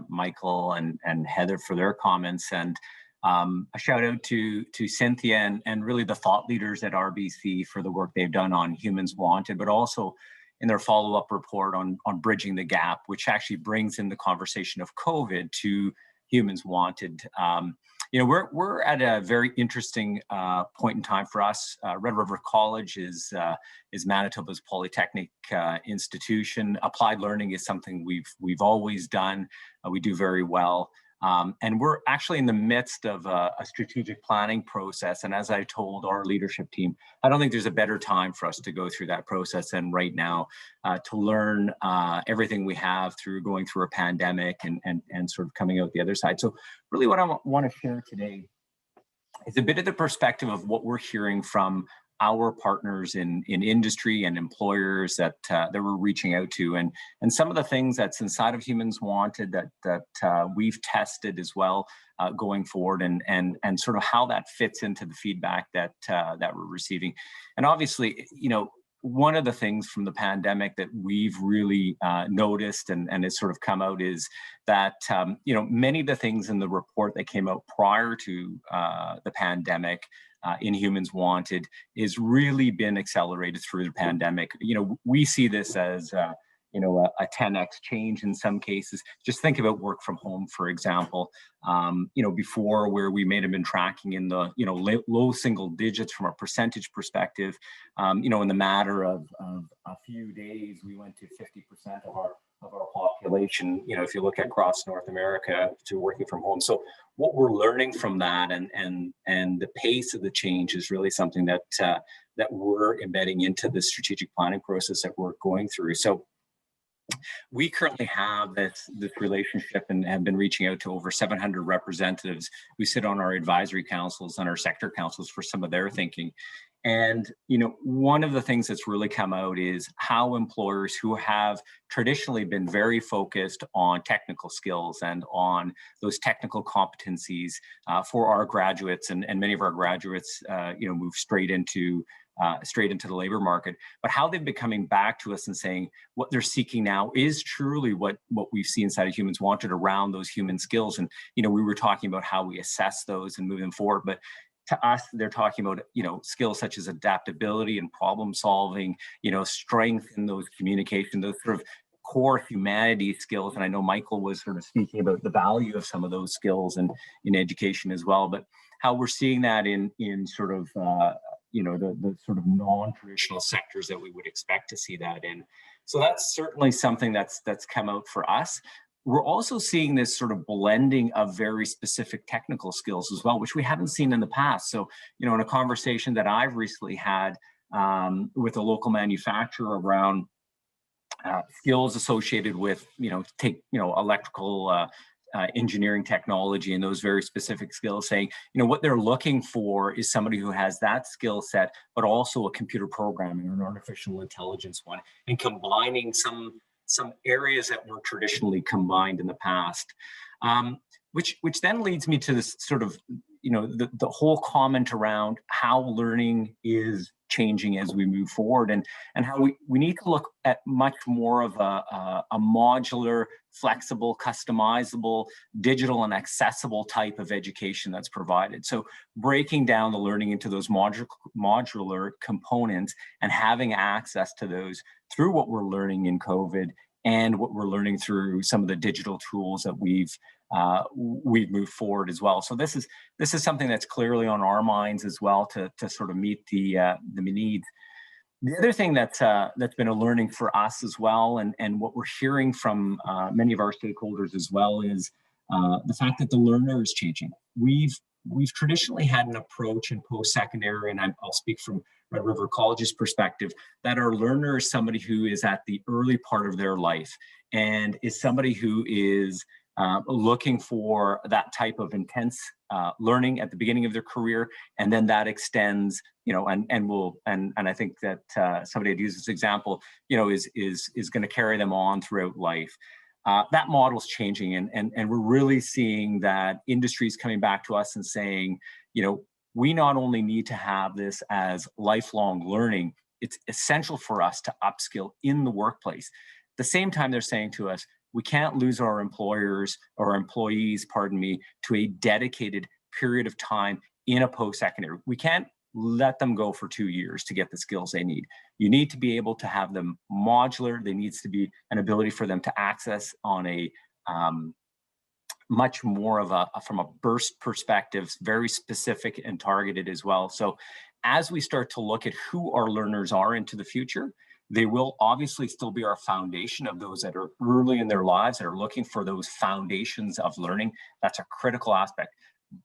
Michael and Heather for their comments. And A shout out to Cynthia and really the thought leaders at RBC for the work they've done on Humans Wanted, but also in their follow-up report on bridging the gap, which actually brings in the conversation of COVID to Humans Wanted. We're at a very interesting point in time for us. Red River College is Manitoba's polytechnic institution. Applied learning is something we've always done. We do very well. And we're actually in the midst of a strategic planning process. And as I told our leadership team, I don't think there's a better time for us to go through that process than right now to learn everything we have through going through a pandemic and sort of coming out the other side. So really what I want to share today is a bit of the perspective of what we're hearing from our partners in industry and employers that we're reaching out to, and some of the things that's inside of Humans Wanted that we've tested as well going forward, and sort of how that fits into the feedback that we're receiving. And obviously, one of the things from the pandemic that we've really noticed and has sort of come out is that many of the things in the report that came out prior to the pandemic in Humans Wanted is really been accelerated through the pandemic. We see this as a 10x change in some cases. Just think about work from home, for example. Before, where we may have been tracking in the low single digits from a percentage perspective, in the matter of a few days, we went to 50% of our population, if you look across North America, to working from home. So what we're learning from that and the pace of the change is really something that we're embedding into the strategic planning process that we're going through. So we currently have this relationship and have been reaching out to over 700 representatives who sit on our advisory councils and our sector councils for some of their thinking. And, one of the things that's really come out is how employers who have traditionally been very focused on technical skills and on those technical competencies for our graduates, and many of our graduates, move straight into the labor market, but how they've been coming back to us and saying what they're seeking now is truly what we see inside of Humans Wanted around those human skills. And, we were talking about how we assess those and move them forward, but to us, they're talking about, skills such as adaptability and problem solving, strength in those communication, those sort of core humanity skills. And I know Michael was sort of speaking about the value of some of those skills in education as well, but how we're seeing that in sort of, the sort of non-traditional sectors that we would expect to see that in. So that's certainly something that's come out for us. We're also seeing this sort of blending of very specific technical skills as well, which we haven't seen in the past. So, in a conversation that I've recently had with a local manufacturer around skills associated with, electrical engineering technology and those very specific skills, saying, what they're looking for is somebody who has that skill set, but also a computer programming or an artificial intelligence one, and combining some areas that were traditionally combined in the past, which then leads me to this sort of, the whole comment around how learning is changing as we move forward, and how we need to look at much more of a modular, flexible, customizable, digital and accessible type of education that's provided. So breaking down the learning into those modular components and having access to those through what we're learning in COVID and what we're learning through some of the digital tools that we've moved forward as well. So this is something that's clearly on our minds as well to sort of meet the needs. The other thing that's been a learning for us as well, and what we're hearing from many of our stakeholders as well, is the fact that the learner is changing. We've traditionally had an approach in post-secondary, and I'll speak from Red River College's perspective, that our learner is somebody who is at the early part of their life and is somebody who is looking for that type of intense learning at the beginning of their career, and then that extends, and I think that somebody had used this example, is going to carry them on throughout life. That model's changing, and we're really seeing that industries coming back to us and saying, we not only need to have this as lifelong learning, it's essential for us to upskill in the workplace. At the same time, they're saying to us, we can't lose our employees, to a dedicated period of time in a post-secondary. We can't let them go for 2 years to get the skills they need. You need to be able to have them modular. There needs to be an ability for them to access on a much more of a, from a burst perspective, very specific and targeted as well. So as we start to look at who our learners are into the future, they will obviously still be our foundation of those that are early in their lives, that are looking for those foundations of learning. That's a critical aspect.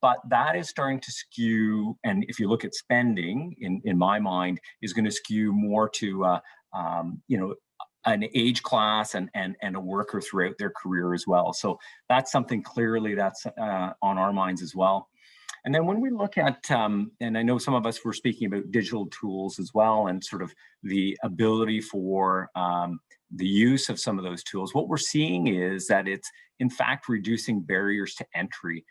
But that is starting to skew, and if you look at spending, in my mind, is going to skew more to you know, an age class and a worker throughout their career as well. So that's something clearly that's on our minds as well. And then when we look at, and I know some of us were speaking about digital tools as well, and sort of the ability for the use of some of those tools, what we're seeing is that it's in fact reducing barriers to entry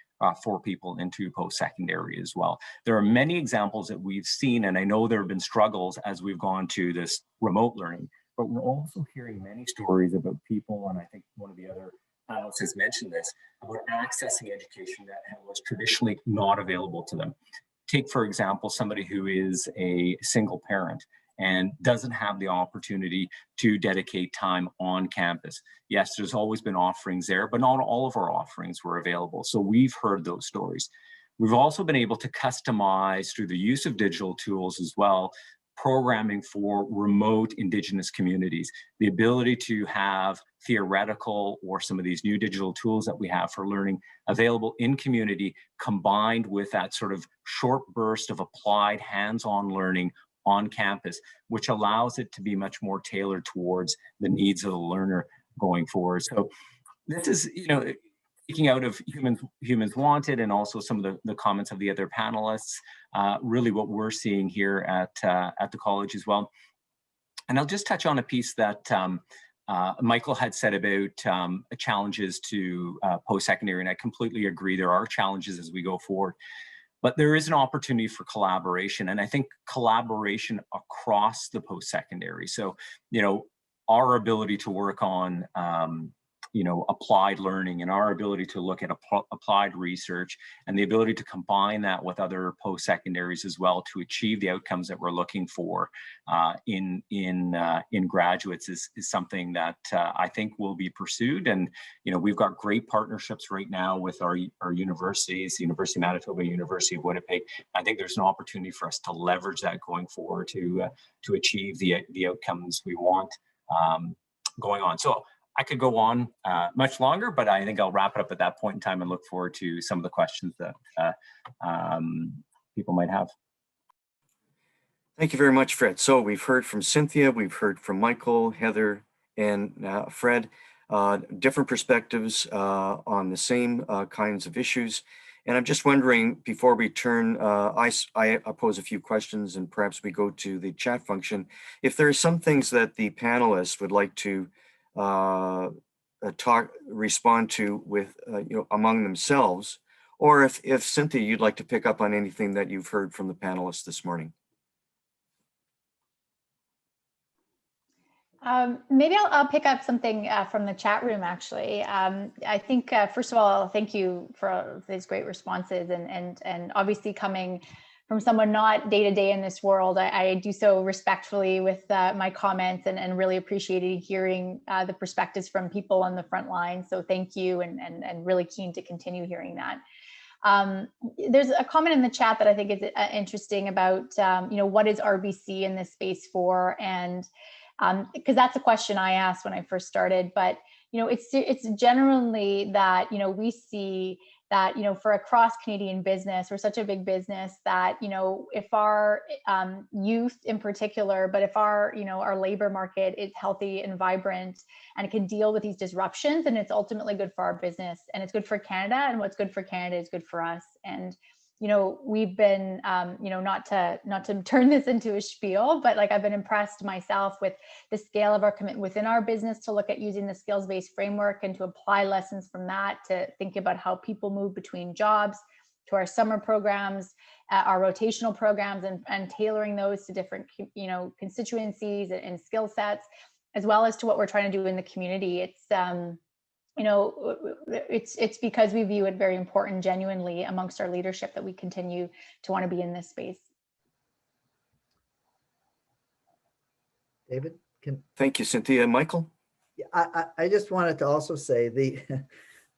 for people into post-secondary as well. There are many examples that we've seen, and I know there have been struggles as we've gone to this remote learning, but we're also hearing many stories about people, and I think one of the other panelists has mentioned this, about accessing education that was traditionally not available to them. Take, for example, somebody who is a single parent and doesn't have the opportunity to dedicate time on campus. Yes, there's always been offerings there, but not all of our offerings were available. So we've heard those stories. We've also been able to customize through the use of digital tools as well, programming for remote Indigenous communities, the ability to have theoretical or some of these new digital tools that we have for learning available in community, combined with that sort of short burst of applied hands-on learning on campus, which allows it to be much more tailored towards the needs of the learner going forward. So this is, you know, speaking out of Humans Wanted and also some of the comments of the other panelists, really what we're seeing here at the college as well. And I'll just touch on a piece that Michael had said about challenges to post-secondary, and I completely agree. There are challenges as we go forward, but there is an opportunity for collaboration, and I think collaboration across the post-secondary. So, you know, our ability to work on you know, applied learning and our ability to look at applied research and the ability to combine that with other post-secondaries as well to achieve the outcomes that we're looking for in graduates is something that I think will be pursued. And, you know, we've got great partnerships right now with our universities, the University of Manitoba, University of Winnipeg. I think there's an opportunity for us to leverage that going forward to achieve the outcomes we want going on. So I could go on much longer, but I think I'll wrap it up at that point in time and look forward to some of the questions that people might have. Thank you very much, Fred. So we've heard from Cynthia, we've heard from Michael, Heather, and Fred, different perspectives on the same kinds of issues. And I'm just wondering, before we turn, I pose a few questions and perhaps we go to the chat function, if there are some things that the panelists would like to respond to with, you know, among themselves, or if Cynthia, you'd like to pick up on anything that you've heard from the panelists this morning. Maybe I'll pick up something from the chat room, actually. I think, first of all, thank you for these great responses, and obviously coming from someone not day-to-day in this world, I do so respectfully with my comments and really appreciated hearing the perspectives from people on the front line. So thank you, and really keen to continue hearing that. There's a comment in the chat that I think is interesting about, you know, what is RBC in this space for? And because that's a question I asked when I first started, but, you know, it's generally that, you know, we see that, you know, for a cross-Canadian business, we're such a big business that, you know, if our youth in particular, but if our, you know, our labor market is healthy and vibrant and it can deal with these disruptions, and it's ultimately good for our business and it's good for Canada, and what's good for Canada is good for us. And, you know, we've been, you know, not to turn this into a spiel, but like I've been impressed myself with the scale of our commitment within our business to look at using the skills-based framework and to apply lessons from that to think about how people move between jobs, to our summer programs, our rotational programs, and tailoring those to different, you know, constituencies and skill sets, as well as to what we're trying to do in the community. it's because we view it very important genuinely amongst our leadership that we continue to want to be in this space. David, Thank you, Cynthia. Michael? I just wanted to also say the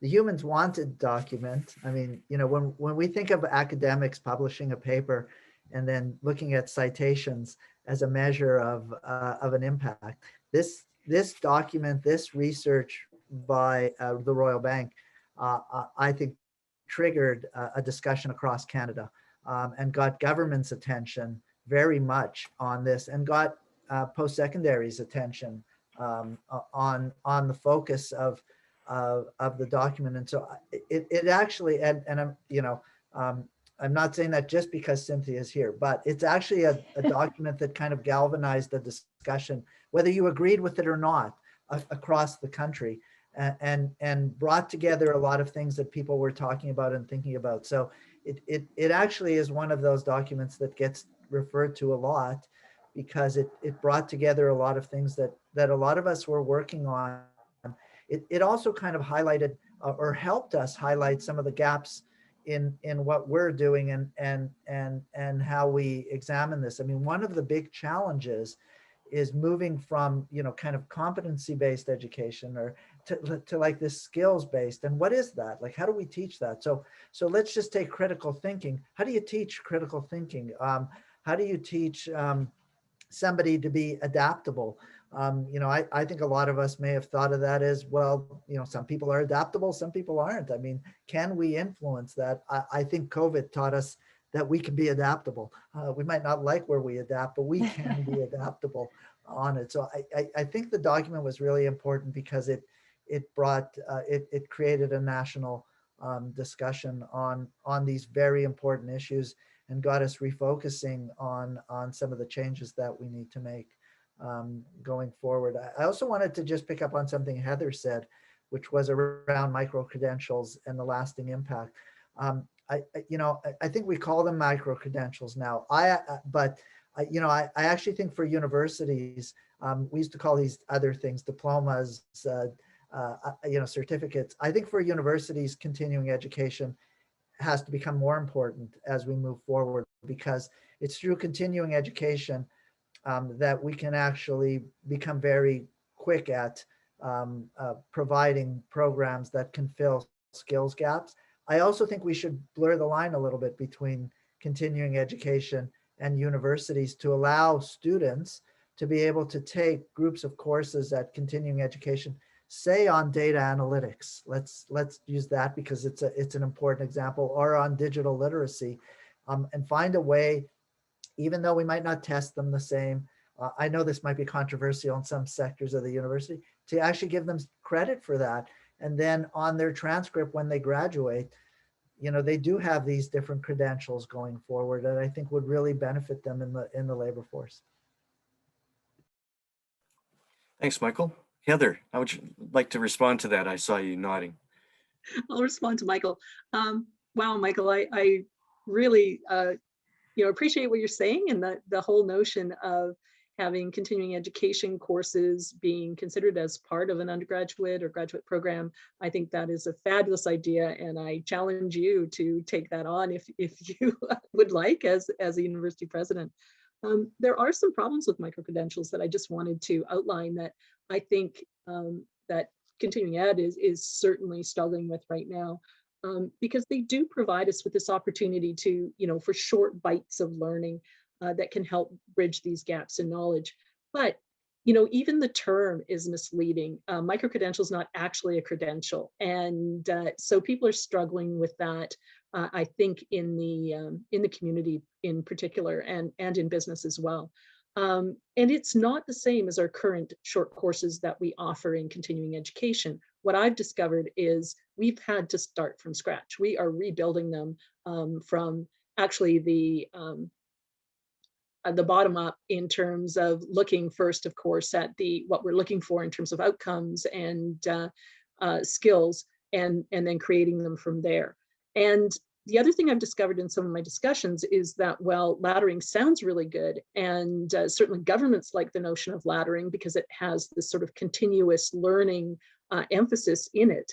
Humans Wanted document. I mean, when we think of academics publishing a paper and then looking at citations as a measure of an impact, this document, this research by the Royal Bank, I think triggered a discussion across Canada and got government's attention very much on this, and got post-secondary's attention on the focus of the document. And so it actually, and I'm not saying that just because Cynthia is here, but it's actually a document that kind of galvanized the discussion, whether you agreed with it or not, across the country, and brought together a lot of things that people were talking about and thinking about. So it actually is one of those documents that gets referred to a lot, because it brought together a lot of things that a lot of us were working on. It also kind of highlighted or helped us highlight some of the gaps in what we're doing and how we examine this. I mean, one of the big challenges is moving from, kind of competency-based education or to like this skills-based. And what is that? Like, how do we teach that? So let's just take critical thinking. How do you teach critical thinking? How do you teach somebody to be adaptable? I think a lot of us may have thought of that as, well, some people are adaptable, some people aren't. I mean, can we influence that? I think COVID taught us that we can be adaptable. We might not like where we adapt, but we can be adaptable on it. So I think the document was really important because it created a national discussion on these very important issues, and got us refocusing on some of the changes that we need to make going forward. I also wanted to just pick up on something Heather said, which was around micro-credentials and the lasting impact. I think we call them micro-credentials now. I actually think for universities, we used to call these other things diplomas, certificates. I think for universities, continuing education has to become more important as we move forward, because it's through continuing education that we can actually become very quick at providing programs that can fill skills gaps. I also think we should blur the line a little bit between continuing education and universities to allow students to be able to take groups of courses at continuing education, say on data analytics. Let's use that because it's an important example, or on digital literacy, and find a way, even though we might not test them the same. I know this might be controversial in some sectors of the university, to actually give them credit for that. And then on their transcript when they graduate, they do have these different credentials going forward, and I think would really benefit them in the labor force. Thanks, Michael. Heather, how would you like to respond to that? I saw you nodding. I'll respond to Michael. Wow, Michael, I really appreciate what you're saying, and the whole notion of having continuing education courses being considered as part of an undergraduate or graduate program. I think that is a fabulous idea, and I challenge you to take that on if you would like as a university president. There are some problems with micro-credentials that I just wanted to outline that I think that continuing ed is certainly struggling with right now, because they do provide us with this opportunity to, for short bites of learning that can help bridge these gaps in knowledge. But, even the term is misleading. Micro-credential is not actually a credential. And so people are struggling with that, I think, in the community in particular, and in business as well. And it's not the same as our current short courses that we offer in continuing education. What I've discovered is we've had to start from scratch. We are rebuilding them from actually the bottom up, in terms of looking first, of course, at what we're looking for in terms of outcomes and skills, and then creating them from there. And the other thing I've discovered in some of my discussions is that, well, laddering sounds really good, and certainly governments like the notion of laddering because it has this sort of continuous learning emphasis in it.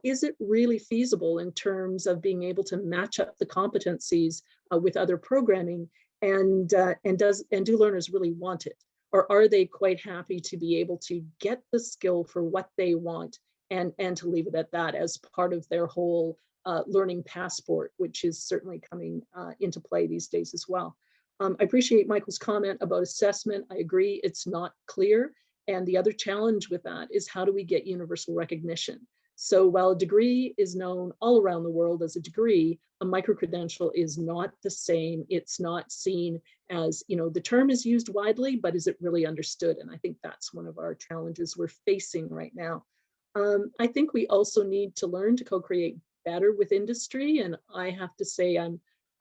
Is it really feasible in terms of being able to match up the competencies with other programming, and do learners really want it? Or are they quite happy to be able to get the skill for what they want and to leave it at that as part of their whole learning passport, which is certainly coming into play these days as well. I appreciate Michael's comment about assessment. I agree, it's not clear. And the other challenge with that is, how do we get universal recognition? So while a degree is known all around the world as a degree, a micro-credential is not the same. It's not seen as, the term is used widely, but is it really understood? And I think that's one of our challenges we're facing right now. I think we also need to learn to co-create better with industry. And I have to say,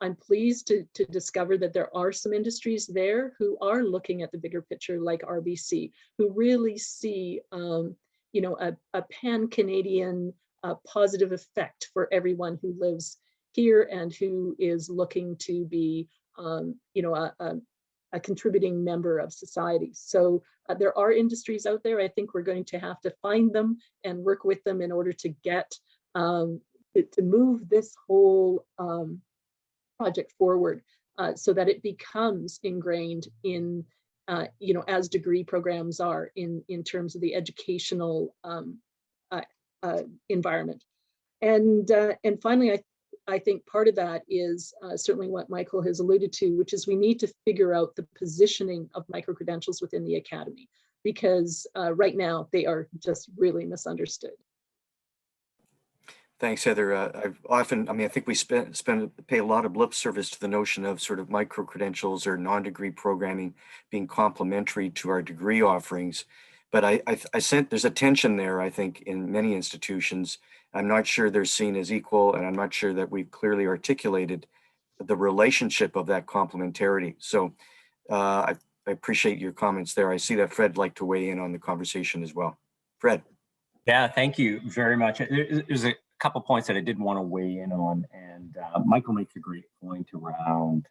I'm pleased to discover that there are some industries there who are looking at the bigger picture, like RBC, who really see a pan-Canadian positive effect for everyone who lives here and who is looking to be a contributing member of society. So there are industries out there. I think we're going to have to find them and work with them in order to get to move this whole project forward, so that it becomes ingrained in, as degree programs are in terms of the educational environment. And finally, I think part of that is certainly what Michael has alluded to, which is we need to figure out the positioning of micro-credentials within the academy, because right now they are just really misunderstood. Thanks, Heather. I think we pay a lot of lip service to the notion of sort of micro-credentials or non-degree programming being complementary to our degree offerings. But I sense there's a tension there, I think, in many institutions. I'm not sure they're seen as equal, and I'm not sure that we've clearly articulated the relationship of that complementarity. So I appreciate your comments there. I see that Fred would like to weigh in on the conversation as well. Fred. Yeah, thank you very much. There's a couple points that I did want to weigh in on, and Michael makes a great point around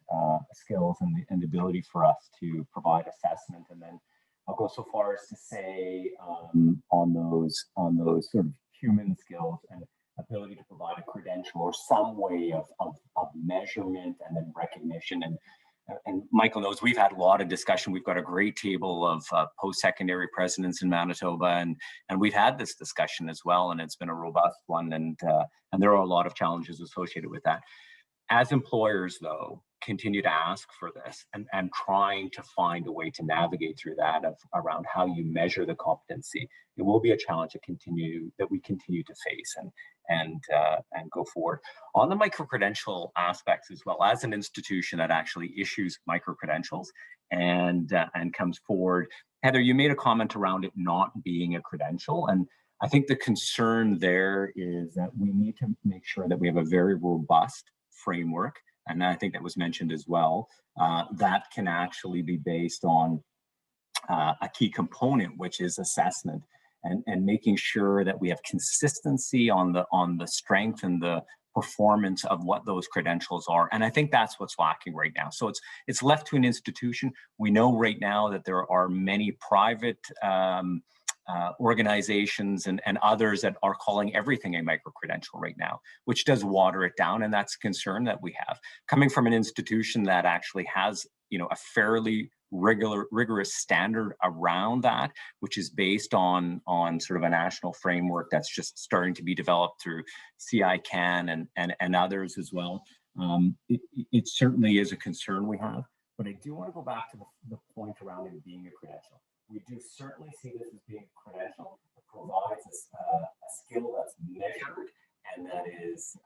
skills and the ability for us to provide assessment. And then I'll go so far as to say on those sort of human skills and ability to provide a credential or some way of measurement and then recognition. And Michael knows we've had a lot of discussion. We've got a great table of post-secondary presidents in Manitoba, and we've had this discussion as well, and it's been a robust one, and there are a lot of challenges associated with that. As employers, though, continue to ask for this and trying to find a way to navigate through that around how you measure the competency, it will be a challenge that we continue to face and go forward. On the micro-credential aspects as well, as an institution that actually issues micro-credentials and comes forward, Heather, you made a comment around it not being a credential, and I think the concern there is that we need to make sure that we have a very robust framework, and I think that was mentioned as well, that can actually be based on a key component, which is assessment, and making sure that we have consistency on the strength and the performance of what those credentials are. And I think that's what's lacking right now. So it's left to an institution. We know right now that there are many private organizations and others that are calling everything a micro-credential right now, which does water it down, and that's a concern that we have. Coming from an institution that actually has, a fairly rigorous standard around that, which is based on sort of a national framework that's just starting to be developed through CICAN and others as well. It certainly is a concern we have, but I do want to go back to the point around it being a credential. We do certainly see this as being a credential that provides a skill that's measured and that is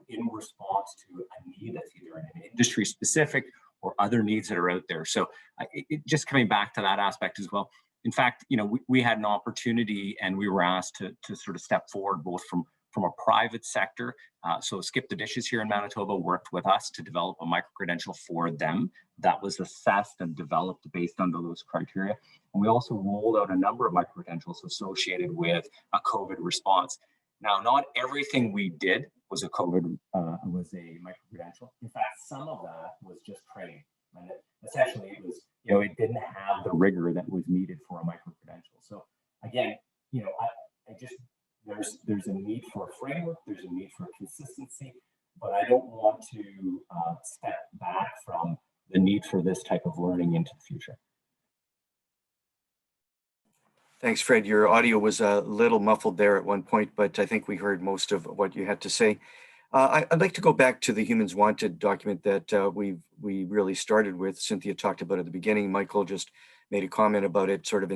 in response to a need that's either in an industry specific or other needs that are out there. So just coming back to that aspect as well. In fact, we had an opportunity and we were asked to sort of step forward both from a private sector. So Skip the Dishes here in Manitoba worked with us to develop a micro-credential for them that was assessed and developed based on those criteria. And we also rolled out a number of micro-credentials associated with a COVID response. Now, not everything we did was a micro-credential. In fact, some of that was just training. And essentially it was, it didn't have the rigor that was needed for a micro-credential. So again, there's a need for a framework, there's a need for consistency, but I don't want to step back from the need for this type of learning into the future. Thanks, Fred. Your audio was a little muffled there at one point, but I think we heard most of what you had to say. I'd like to go back to the Humans Wanted document that we really started with. Cynthia talked about at the beginning. Michael just made a comment about it, sort of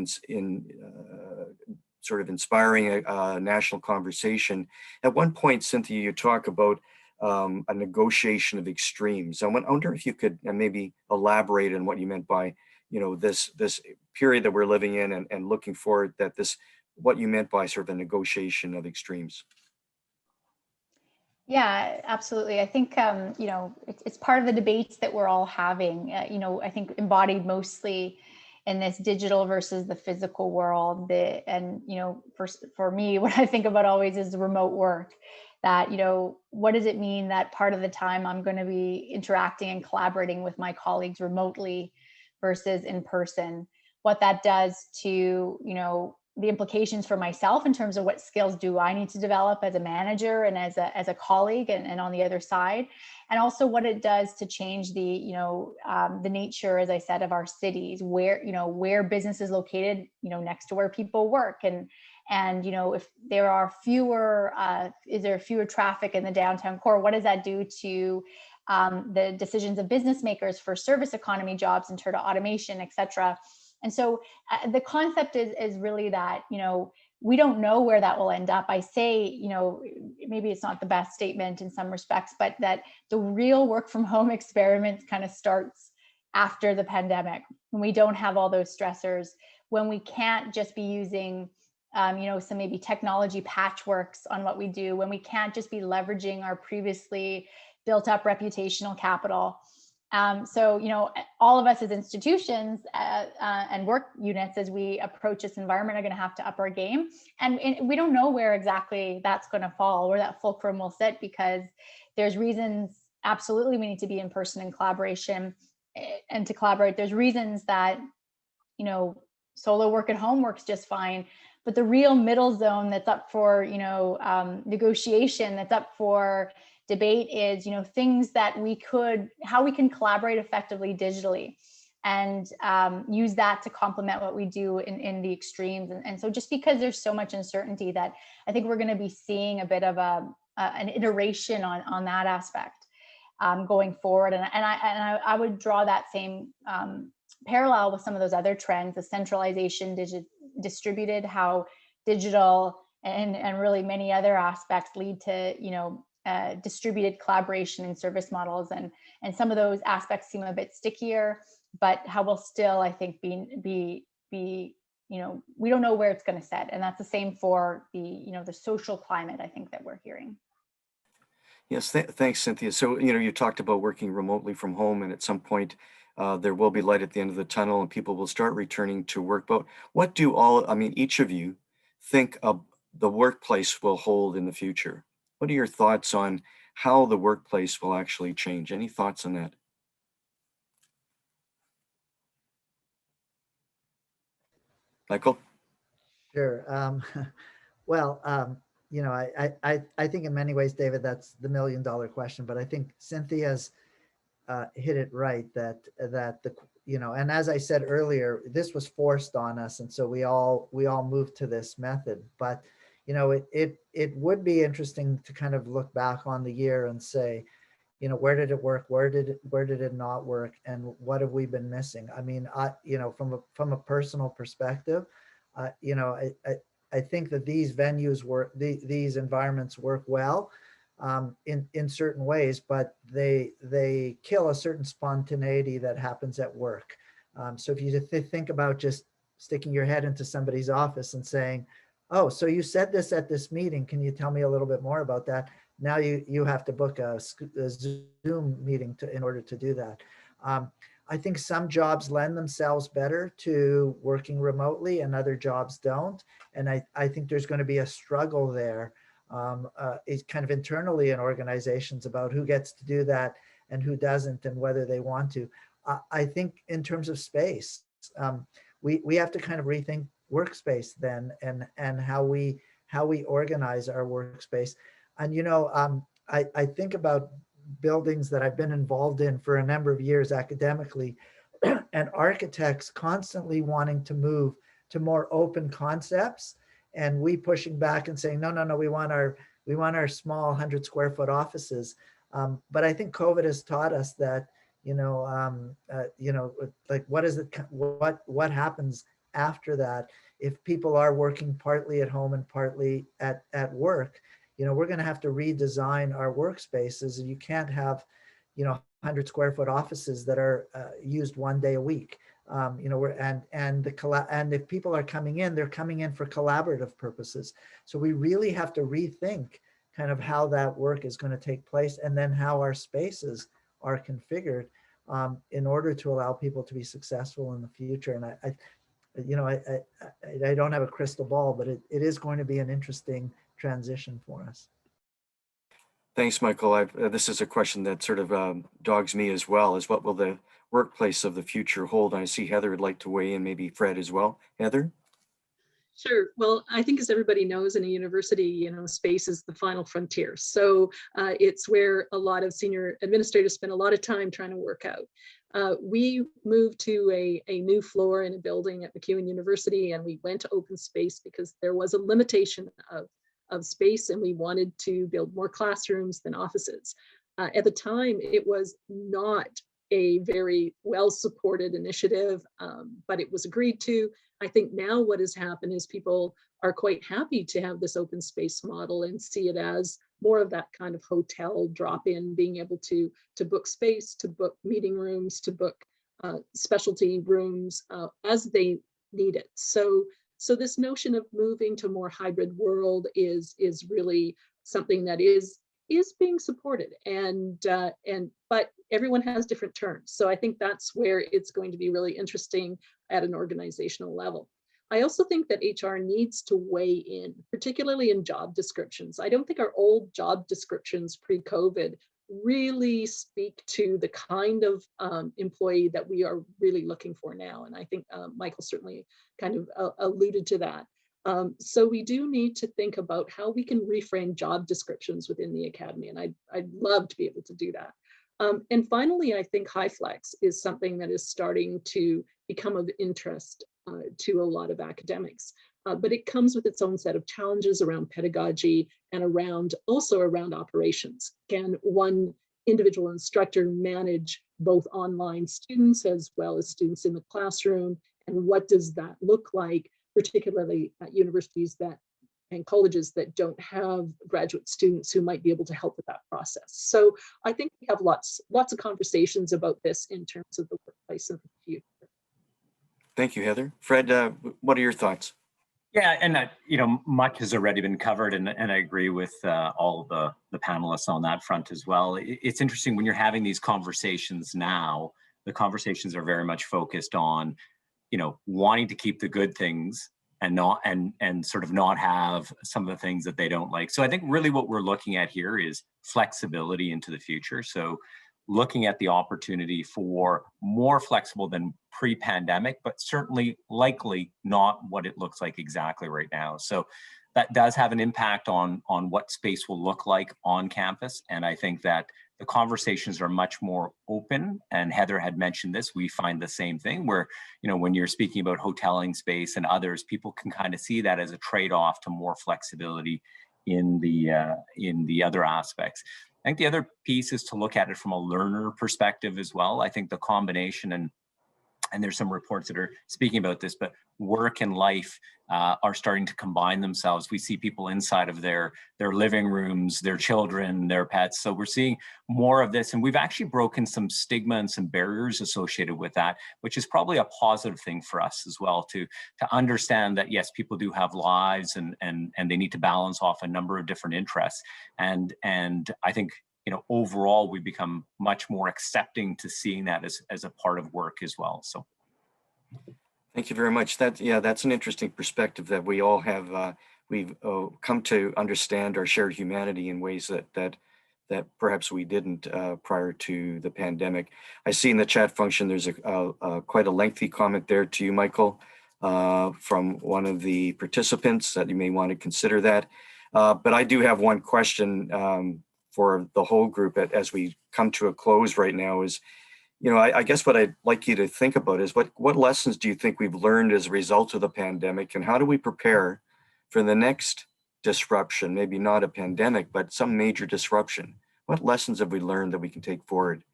inspiring a national conversation. At one point, Cynthia, you talk about a negotiation of extremes. I wonder if you could maybe elaborate on what you meant by, this period that we're living in and looking forward, what you meant by sort of a negotiation of extremes. Yeah, absolutely. I think, it's part of the debates that we're all having, I think embodied mostly in this digital versus the physical world. For me, what I think about always is remote work. That, what does it mean that part of the time I'm going to be interacting and collaborating with my colleagues remotely versus in person? What that does to, the implications for myself in terms of what skills do I need to develop as a manager and as a colleague and on the other side, and also what it does to change the nature, as I said, of our cities, where business is located, next to where people work, and if there are fewer traffic in the downtown core, what does that do to the decisions of business makers for service economy jobs in terms of automation, et cetera. And so the concept is really that, we don't know where that will end up. I say, maybe it's not the best statement in some respects, but that the real work from home experiment kind of starts after the pandemic, when we don't have all those stressors, when we can't just be using, some maybe technology patchworks on what we do, when we can't just be leveraging our previously built up reputational capital. So, all of us as institutions and work units, as we approach this environment, are going to have to up our game. And we don't know where exactly that's going to fall, where that fulcrum will sit, because there's reasons, absolutely, we need to be in person in collaboration and to collaborate. There's reasons that, solo work at home works just fine. But the real middle zone that's up for, negotiation, that's up for debate is, things that how we can collaborate effectively digitally and use that to complement what we do in the extremes. And so just because there's so much uncertainty, that I think we're going to be seeing a bit of an iteration on that aspect going forward. And I would draw that same parallel with some of those other trends, the centralization, distributed, how digital and really many other aspects lead to, distributed collaboration and service models, and some of those aspects seem a bit stickier, but how we'll still, I think, be we don't know where it's going to set, and that's the same for the social climate, I think, that we're hearing. Yes, thanks, Cynthia. So you talked about working remotely from home, and at some point there will be light at the end of the tunnel, and people will start returning to work. But what do each of you think the workplace will hold in the future? What are your thoughts on how the workplace will actually change? Any thoughts on that? Michael? Sure. Well, I think in many ways, David, that's the $1 million question. But I think Cynthia's hit it right, that and as I said earlier, this was forced on us, and so we all moved to this method. But it would be interesting to kind of look back on the year and say, where did it work? Where did it not work? And what have we been missing? I mean, from a personal perspective, I think that these venues these environments work well in certain ways, but they kill a certain spontaneity that happens at work. So if you think about just sticking your head into somebody's office and saying, oh, so you said this at this meeting, can you tell me a little bit more about that? Now you have to book a Zoom meeting in order to do that. I think some jobs lend themselves better to working remotely and other jobs don't. And I think there's going to be a struggle there. It's kind of internally in organizations about who gets to do that and who doesn't, and whether they want to. I think in terms of space, we have to kind of rethink workspace then, and how we organize our workspace. And I think about buildings that I've been involved in for a number of years academically, and architects constantly wanting to move to more open concepts, and we pushing back and saying, no, we want our small 100 square foot offices. But I think COVID has taught us that, like, what happens after that if people are working partly at home and partly at work. We're going to have to redesign our workspaces. You can't have 100 square foot offices that are used one day a week. And if people are coming in, they're coming in for collaborative purposes. So we really have to rethink kind of how that work is going to take place, and then how our spaces are configured in order to allow people to be successful in the future. And I don't have a crystal ball, but it is going to be an interesting transition for us. Thanks, Michael. This is a question that sort of dogs me as well, is what will the workplace of the future hold? And I see Heather would like to weigh in, maybe Fred as well. Heather? Sure. Well, I think, as everybody knows, in a university, space is the final frontier. So it's where a lot of senior administrators spend a lot of time trying to work out. We moved to a new floor in a building at MacEwan University, and we went to open space because there was a limitation of space, and we wanted to build more classrooms than offices. At the time, it was not a very well-supported initiative, but it was agreed to. I think now what has happened is people are quite happy to have this open space model and see it as more of that kind of hotel drop-in, being able to book space, to book meeting rooms, to book specialty rooms as they need it. So this notion of moving to a more hybrid world is really something that is being supported, but everyone has different terms. So I think that's where it's going to be really interesting at an organizational level. I also think that HR needs to weigh in, particularly in job descriptions. I don't think our old job descriptions pre-COVID really speak to the kind of employee that we are really looking for now. And I think Michael certainly kind of alluded to that. So we do need to think about how we can reframe job descriptions within the academy. And I'd love to be able to do that. And finally, I think HighFlex is something that is starting to become of interest to a lot of academics. But it comes with its own set of challenges around pedagogy and also around operations. Can one individual instructor manage both online students as well as students in the classroom? And what does that look like, particularly at universities and colleges that don't have graduate students who might be able to help with that process? So I think we have lots of conversations about this in terms of the workplace of the future. Thank you, Heather. Fred, what are your thoughts? Yeah, and much has already been covered, and I agree with all of the panelists on that front as well. It's interesting when you're having these conversations now. The conversations are very much focused on, wanting to keep the good things and sort of not have some of the things that they don't like. So I think really what we're looking at here is flexibility into the future. So looking at the opportunity for more flexible than pre-pandemic, but certainly likely not what it looks like exactly right now. So that does have an impact on what space will look like on campus. And I think that the conversations are much more open. And Heather had mentioned this, we find the same thing where, when you're speaking about hoteling space and others, people can kind of see that as a trade-off to more flexibility in the other aspects. I think the other piece is to look at it from a learner perspective as well. I think the combination, and there's some reports that are speaking about this, but work and life are starting to combine themselves. We see people inside of their living rooms, their children, their pets. So we're seeing more of this, and we've actually broken some stigma and some barriers associated with that, which is probably a positive thing for us as well, to understand that yes, people do have lives and they need to balance off a number of different interests. And I think overall, we become much more accepting to seeing that as a part of work as well. So, thank you very much. That's an interesting perspective that we all have. We've come to understand our shared humanity in ways that perhaps we didn't prior to the pandemic. I see in the chat function there's quite a lengthy comment there to you, Michael. from one of the participants that you may want to consider that. But I do have one question for the whole group as we come to a close right now is, I guess what I'd like you to think about is what lessons do you think we've learned as a result of the pandemic, and how do we prepare for the next disruption, maybe not a pandemic, but some major disruption? What lessons have we learned that we can take forward,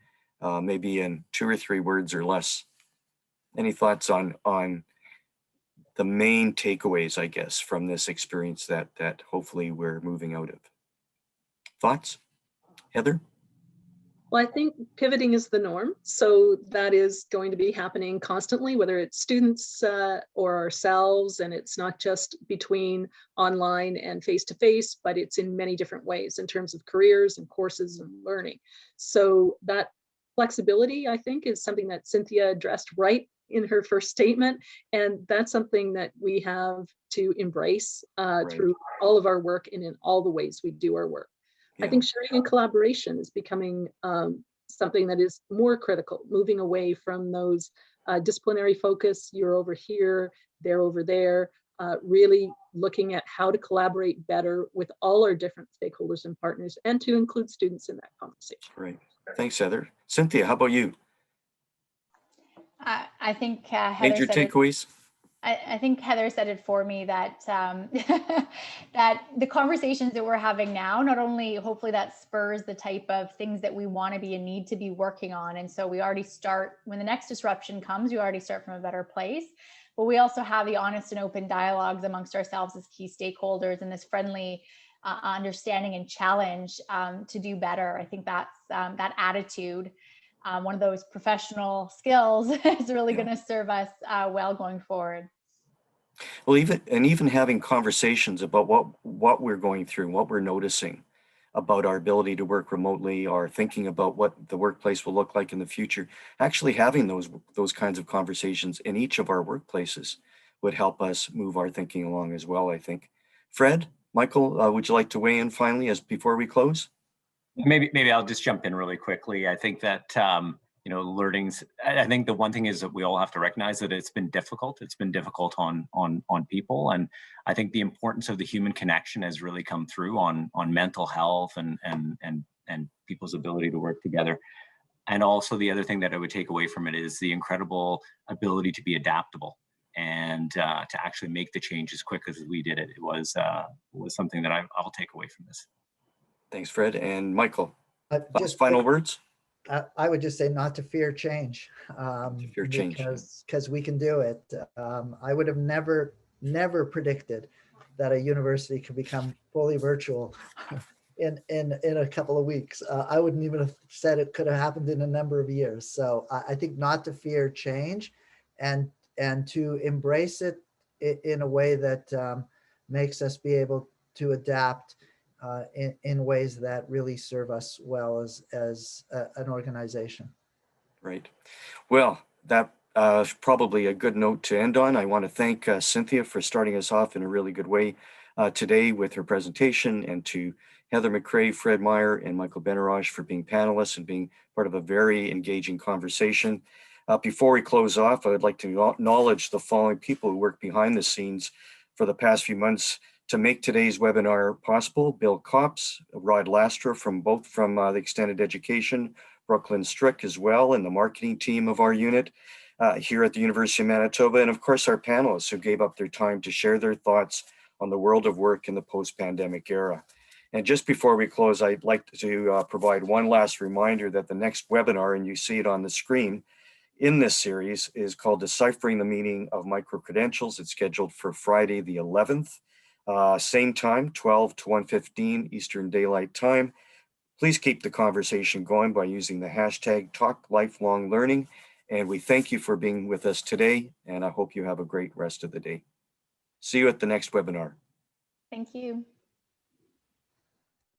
maybe in 2 or 3 words or less? Any thoughts on the main takeaways, I guess, from this experience that hopefully we're moving out of? Thoughts? Heather? Well, I think pivoting is the norm. So that is going to be happening constantly, whether it's students or ourselves. And it's not just between online and face-to-face, but it's in many different ways in terms of careers and courses and learning. So that flexibility, I think, is something that Cynthia addressed right in her first statement. And that's something that we have to embrace through all of our work and in all the ways we do our work. Yeah. I think sharing and collaboration is becoming something that is more critical, moving away from those disciplinary focus, you're over here, they're over there, really looking at how to collaborate better with all our different stakeholders and partners, and to include students in that conversation. Great. Thanks, Heather. Cynthia, how about you? I think Heather major takeaways. I think Heather said it for me, that that the conversations that we're having now, not only hopefully that spurs the type of things that we want to be and need to be working on. And so we already start, when the next disruption comes, you already start from a better place. But we also have the honest and open dialogues amongst ourselves as key stakeholders, and this friendly understanding and challenge to do better. I think that's that attitude. One of those professional skills is really going to serve us well going forward. Well, even having conversations about what we're going through, what we're noticing about our ability to work remotely, or thinking about what the workplace will look like in the future, actually having those kinds of conversations in each of our workplaces would help us move our thinking along as well, I think. Fred, Michael, would you like to weigh in finally before we close? Maybe I'll just jump in really quickly. I think that learnings. I think the one thing is that we all have to recognize that it's been difficult. It's been difficult on people, and I think the importance of the human connection has really come through on mental health and people's ability to work together. And also the other thing that I would take away from it is the incredible ability to be adaptable and to actually make the change as quick as we did it. It was something that I'll take away from this. Thanks, Fred. And Michael, just final words? I would just say not to fear change, because we can do it. I would have never predicted that a university could become fully virtual in a couple of weeks. I wouldn't even have said it could have happened in a number of years. So I think not to fear change, and to embrace it in a way that makes us be able to adapt in ways that really serve us well as an organization. Right. Well, that is probably a good note to end on. I want to thank Cynthia for starting us off in a really good way today with her presentation, and to Heather McRae, Fred Meyer, and Michael Benarroch for being panelists and being part of a very engaging conversation. Before we close off, I would like to acknowledge the following people who worked behind the scenes for the past few months to make today's webinar possible: Bill Copps, Rod Lastra from the Extended Education, Brooklyn Strick as well, and the marketing team of our unit here at the University of Manitoba, and of course our panelists who gave up their time to share their thoughts on the world of work in the post-pandemic era. And just before we close, I'd like to provide one last reminder that the next webinar, and you see it on the screen, in this series is called Deciphering the Meaning of Micro-Credentials. It's scheduled for Friday the 11th. Same time, 12 to 1:15 Eastern Daylight Time. Please keep the conversation going by using the hashtag #TalkLifelongLearning. And we thank you for being with us today, and I hope you have a great rest of the day. See you at the next webinar. Thank you.